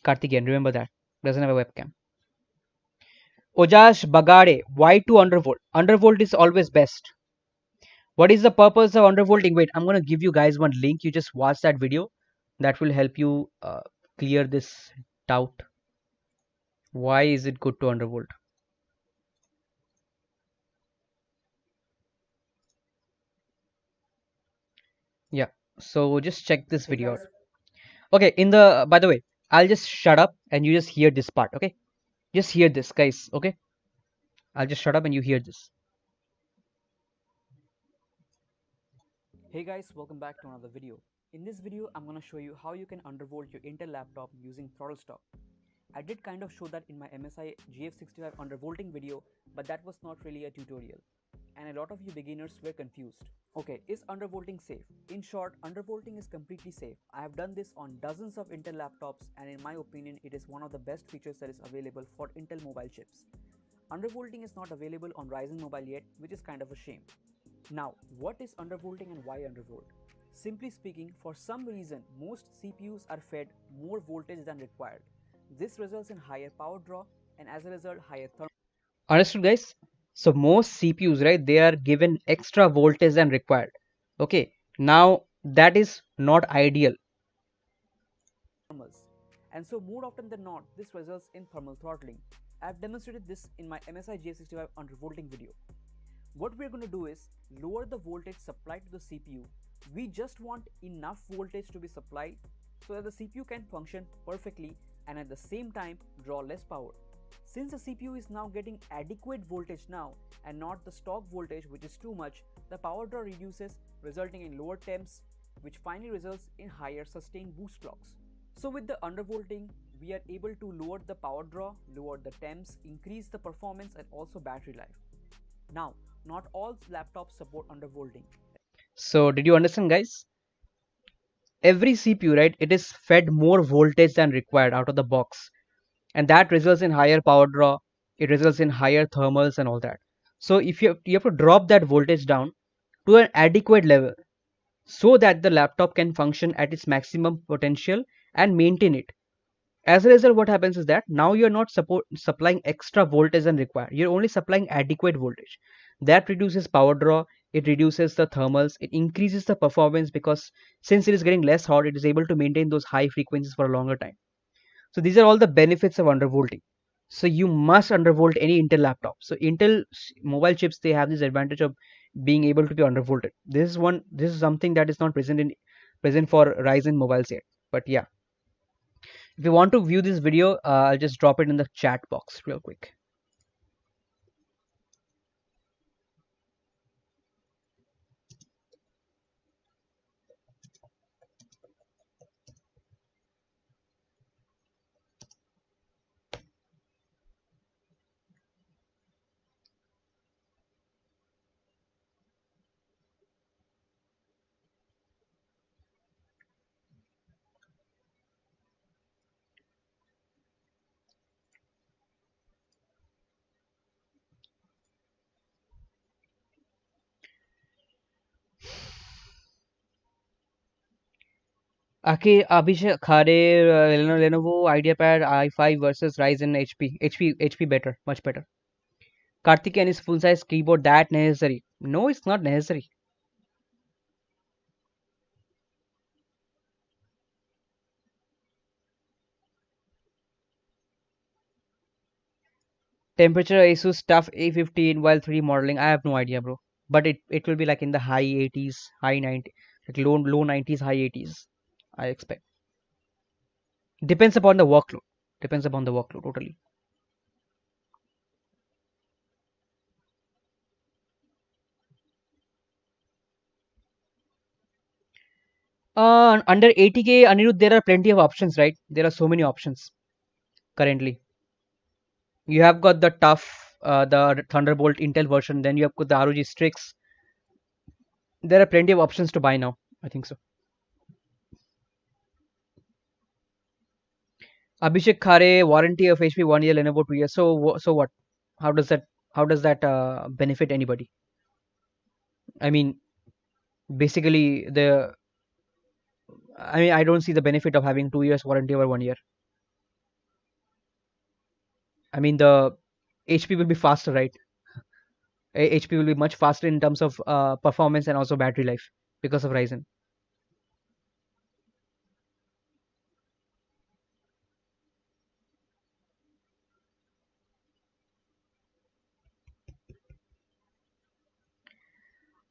Karthikeyan, remember that. Doesn't have a webcam. Ojash Bagade, why to undervolt? Undervolt is always best. What is the purpose of undervolting? Wait, I'm gonna give you guys one link. You just watch that video. That will help you clear this doubt. Why is it good to undervolt? Yeah. So just check this video out. Okay, by the way, I'll just shut up and you just hear this part, okay? Just hear this, guys, okay? I'll just shut up and you hear this. Hey guys, welcome back to another video. In this video, I'm gonna show you how you can undervolt your Intel laptop using throttle stop. I did kind of show that in my MSI GF65 undervolting video, but that was not really a tutorial. And a lot of you beginners were confused. Okay, is undervolting safe? In short, undervolting is completely safe. I have done this on dozens of Intel laptops, and in my opinion, it is one of the best features that is available for Intel mobile chips. Undervolting is not available on Ryzen mobile yet, which is kind of a shame. Now, what is undervolting and why undervolt? Simply speaking, for some reason, most CPUs are fed more voltage than required. This results in higher power draw and as a result higher thermal. Understood, guys? So most CPUs, right, they are given extra voltage than required. Okay, now that is not ideal. Thermals. And so more often than not, this results in thermal throttling. I have demonstrated this in my MSI J65 undervolting video. What we're going to do is lower the voltage supplied to the CPU. We just want enough voltage to be supplied so that the CPU can function perfectly and at the same time draw less power. Since the CPU is now getting adequate voltage now and not the stock voltage which is too much, the power draw reduces, resulting in lower temps, which finally results in higher sustained boost clocks. So with the undervolting, we are able to lower the power draw, lower the temps, increase the performance and also battery life. Now, not all laptops support undervolting. So did you understand, guys? Every CPU, right, it is fed more voltage than required out of the box, and that results in higher power draw. It results in higher thermals and all that. So if you have to drop that voltage down to an adequate level, so that the laptop can function at its maximum potential and maintain it. As a result, what happens is that now you're not supplying extra voltage than required. You're only supplying adequate voltage. That reduces power draw, it reduces the thermals, it increases the performance because since it is getting less hot, it is able to maintain those high frequencies for a longer time. So these are all the benefits of undervolting. So you must undervolt any Intel laptop. So Intel mobile chips, they have this advantage of being able to be undervolted. This is something that is not present for Ryzen mobiles yet. But yeah, if you want to view this video, I'll just drop it in the chat box real quick. Okay, Abhishek Khare, Lenovo IdeaPad i5 versus Ryzen HP better, much better. Karthik and his full size keyboard, that necessary? No, it's not necessary. Temperature ASUS Tough A15 while 3D modeling, I have no idea, bro. But it will be like in the high 80s, high 90s, like low 90s, high 80s, I expect. Depends upon the workload. Depends upon the workload totally. Under 80K, Anirudh, there are plenty of options, right? There are so many options currently. You have got the tough, the Thunderbolt Intel version. Then you have got the ROG Strix. There are plenty of options to buy now. I think so. Abhishek Khare, warranty of HP 1 year, Lenovo 2 years. So what? How does that benefit anybody? I mean, basically I don't see the benefit of having 2 years warranty over 1 year. I mean, the HP will be faster, right? HP will be much faster in terms of performance and also battery life because of Ryzen.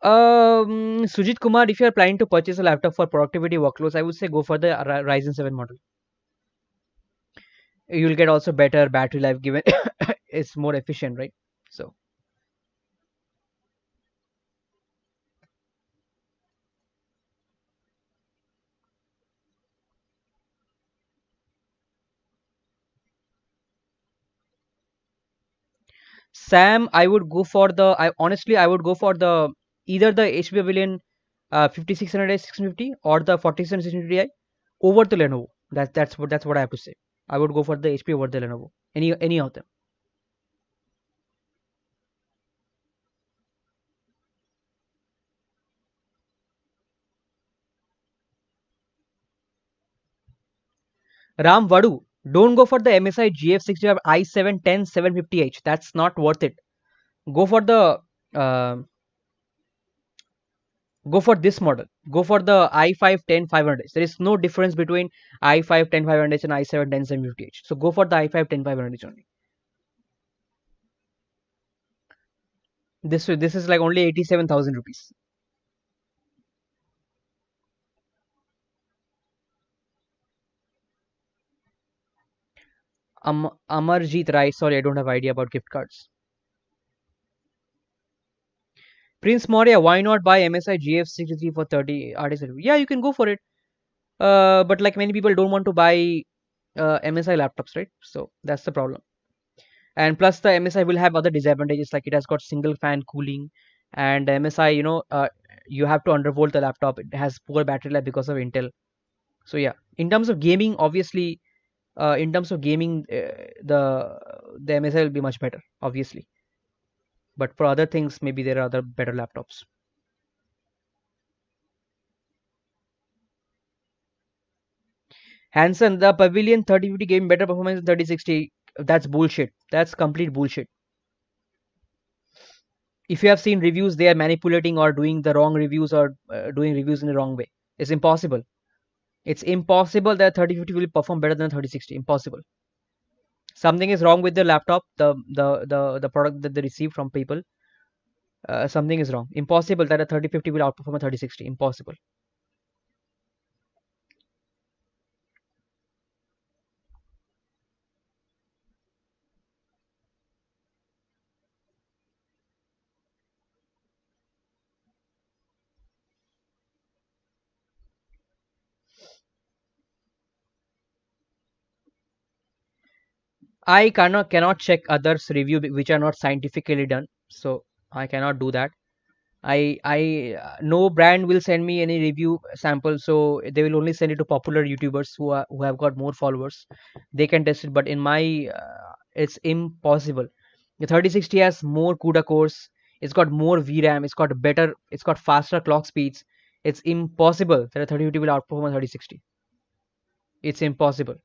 Sujit Kumar, if you are planning to purchase a laptop for productivity workloads, I would say go for the Ryzen 7 model. You'll get also better battery life given it's more efficient, right? So Sam, I would go for the. I honestly, I would go for the either the HP Pavilion 5600 650 or the 4760 Ti over the Lenovo. That's what I have to say. I would go for the HP over the Lenovo. Any of them. Ram Vadu, don't go for the MSI GF65 i7 10 750H. That's not worth it. Go for the uh, go for this model. Go for the i5 10 500H. There is no difference between i5 10 500H and i7 10 750H. So go for the i5 10 500H only. This is like only 87,000 rupees. Amarjeet Rai. Sorry, I don't have idea about gift cards. Prince Moria, why not buy MSI GF63 for 30 artist? Yeah, you can go for it. But like many people don't want to buy MSI laptops, right? So that's the problem. And plus the MSI will have other disadvantages like it has got single fan cooling, and MSI, you have to undervolt the laptop. It has poor battery life because of Intel. So yeah, in terms of gaming, obviously, the MSI will be much better, obviously. But for other things, maybe there are other better laptops. Hanson, the Pavilion 3050 gave better performance than 3060. That's bullshit. That's complete bullshit. If you have seen reviews, they are manipulating or doing the wrong reviews or doing reviews in the wrong way. It's impossible. It's impossible that 3050 will perform better than 3060. Impossible. Something is wrong with the laptop, the product that they receive from people. Something is wrong. Impossible that a 3050 will outperform a 3060. Impossible. I cannot check others' review which are not scientifically done, so I cannot do that. I no brand will send me any review sample, so they will only send it to popular YouTubers who have got more followers. They can test it, but in my it's impossible. The 3060 has more CUDA cores. It's got more VRAM. It's got better. It's got faster clock speeds. It's impossible that a 3050 will outperform a 3060. It's impossible.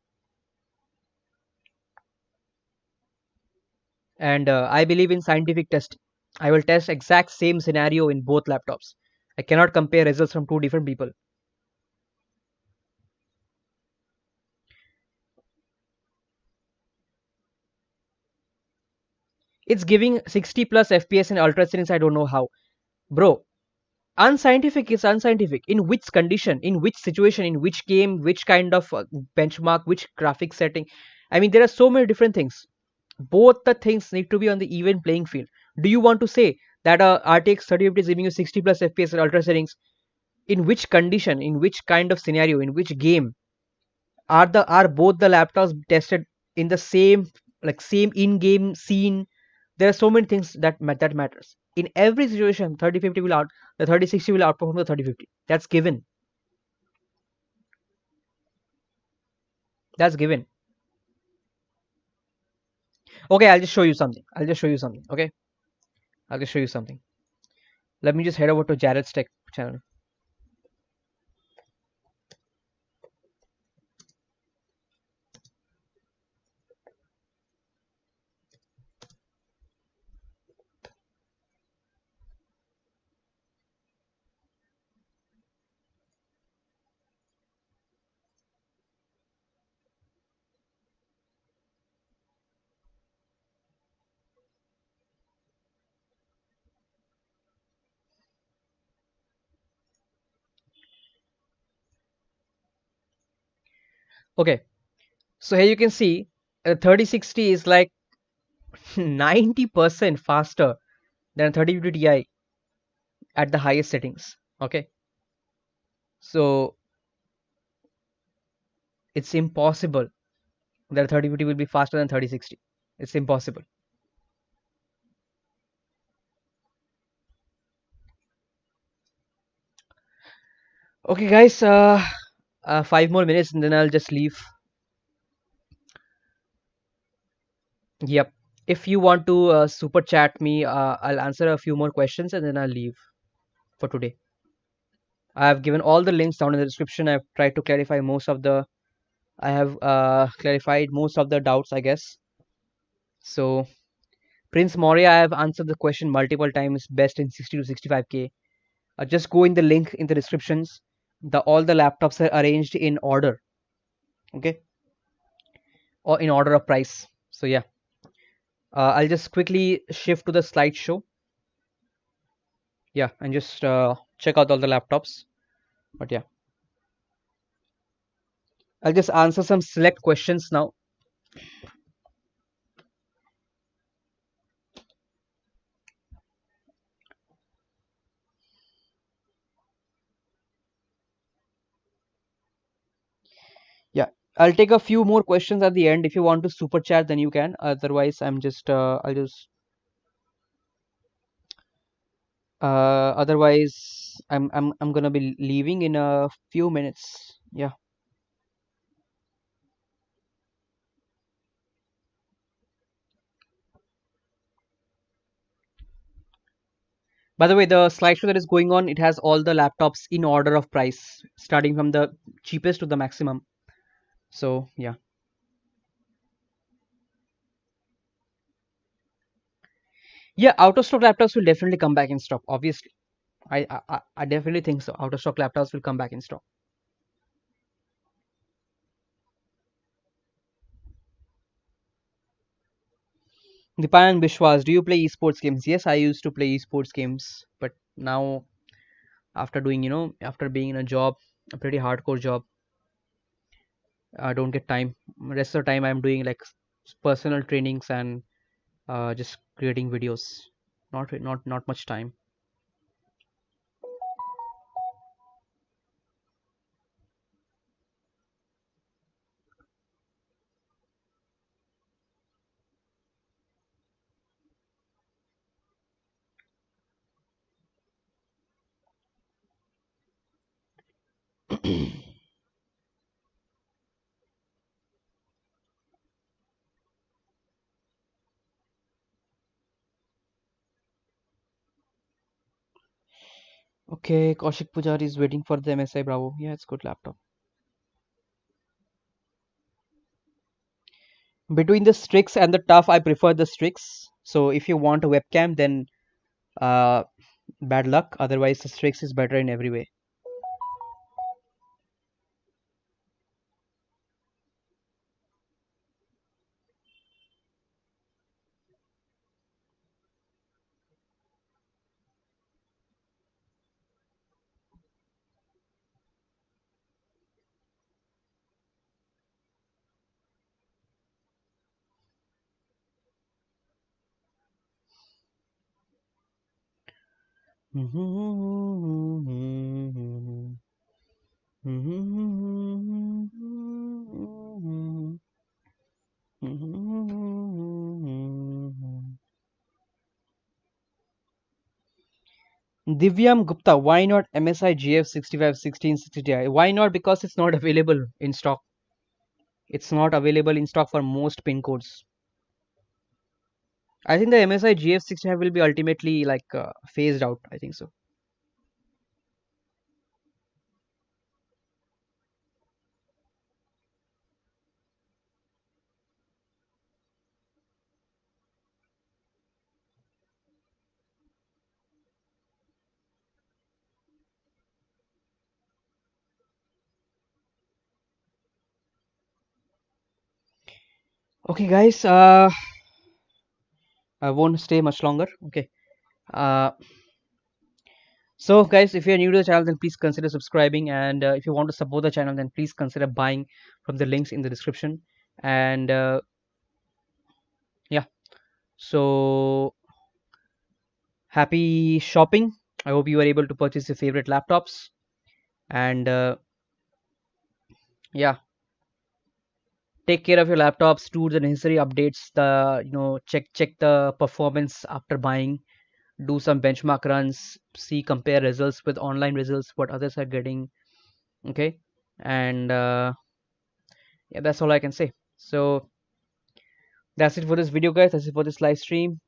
And I believe in scientific testing. I will test exact same scenario in both laptops. I cannot compare results from two different people. It's giving 60 plus FPS in ultra settings. I don't know how, bro. Unscientific is unscientific. In which condition, in which situation, in which game, which kind of benchmark, which graphic setting? I mean, there are so many different things. Both the things need to be on the even playing field. Do you want to say that a RTX 3050 is giving you 60 plus FPS in ultra settings? In which condition, in which kind of scenario, in which game are both the laptops tested in the same in-game scene? There are so many things that matters. In every situation, 3050 will out the 3060 will outperform the 3050. That's given. That's given. Okay, I'll just show you something. I'll just show you something. Okay, I'll just show you something. Let me just head over to Jared's Tech channel. Okay, so here you can see 3060 is like 90% faster than 3050 Ti at the highest settings. Okay, so it's impossible that 3050 will be faster than 3060. It's impossible. Okay, guys, 5 more minutes and then I'll just leave. Yep. If you want to super chat me, I'll answer a few more questions and then I'll leave for today. I have given all the links down in the description. I've tried to clarify most of the. I have clarified most of the doubts, I guess. So, Prince Moria, I have answered the question multiple times. Best in 60 to 65K. Just go in the link in the descriptions. All the laptops are arranged in order. Okay, or in order of price. So yeah, I'll just quickly shift to the slideshow. Yeah, and just check out all the laptops. But yeah, I'll just answer some select questions now. Yeah, I'll take a few more questions at the end. If you want to super chat, then you can. Otherwise, otherwise I'm gonna be leaving in a few minutes. Yeah. By the way, the slideshow that is going on, it has all the laptops in order of price, starting from the cheapest to the maximum. So yeah. Yeah, out of stock laptops will definitely come back in stock. Obviously, I definitely think so. Out of stock laptops will come back in stock. Dipayan Bishwas, do you play esports games? Yes, I used to play esports games, but now after doing, after being in a job, a pretty hardcore job, I don't get time. Rest of the time, I'm doing like personal trainings and just creating videos. Not much time. Okay, Kaushik Pujari is waiting for the MSI Bravo. Yeah, it's good laptop. Between the Strix and the Tough, I prefer the Strix. So if you want a webcam, then uh, bad luck. Otherwise, the Strix is better in every way. Divyam Gupta, why not MSI GF65 1660 Ti? Why not? Because it's not available in stock. It's not available in stock for most pin codes. I think the MSI GF65 will be ultimately like phased out. I think so. Okay, guys. I won't stay much longer. Okay. Uh, so, guys, if you're new to the channel, then please consider subscribing. And if you want to support the channel, then please consider buying from the links in the description. And yeah. So, happy shopping. I hope you are able to purchase your favorite laptops. And yeah, take care of your laptops. Do the necessary updates. The check the performance after buying. Do some benchmark runs. See, compare results with online results. What others are getting. Okay, and yeah, that's all I can say. So that's it for this video, guys. That's it for this live stream.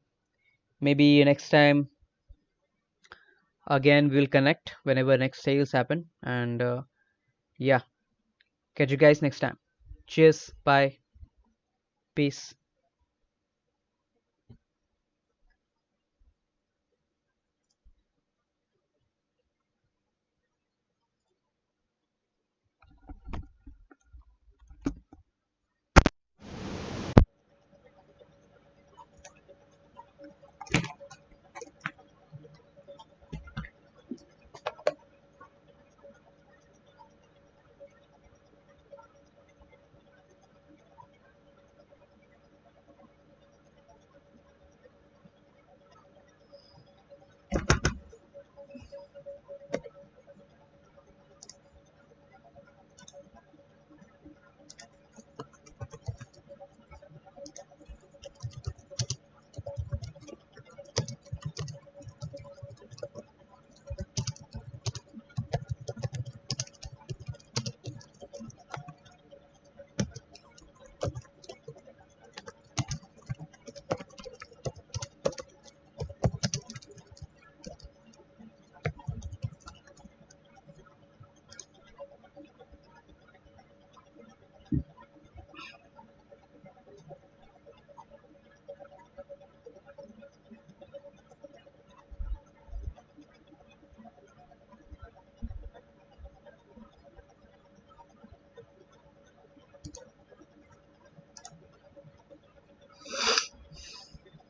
Maybe next time again we'll connect whenever next sales happen. And yeah, catch you guys next time. Cheers. Bye. Peace.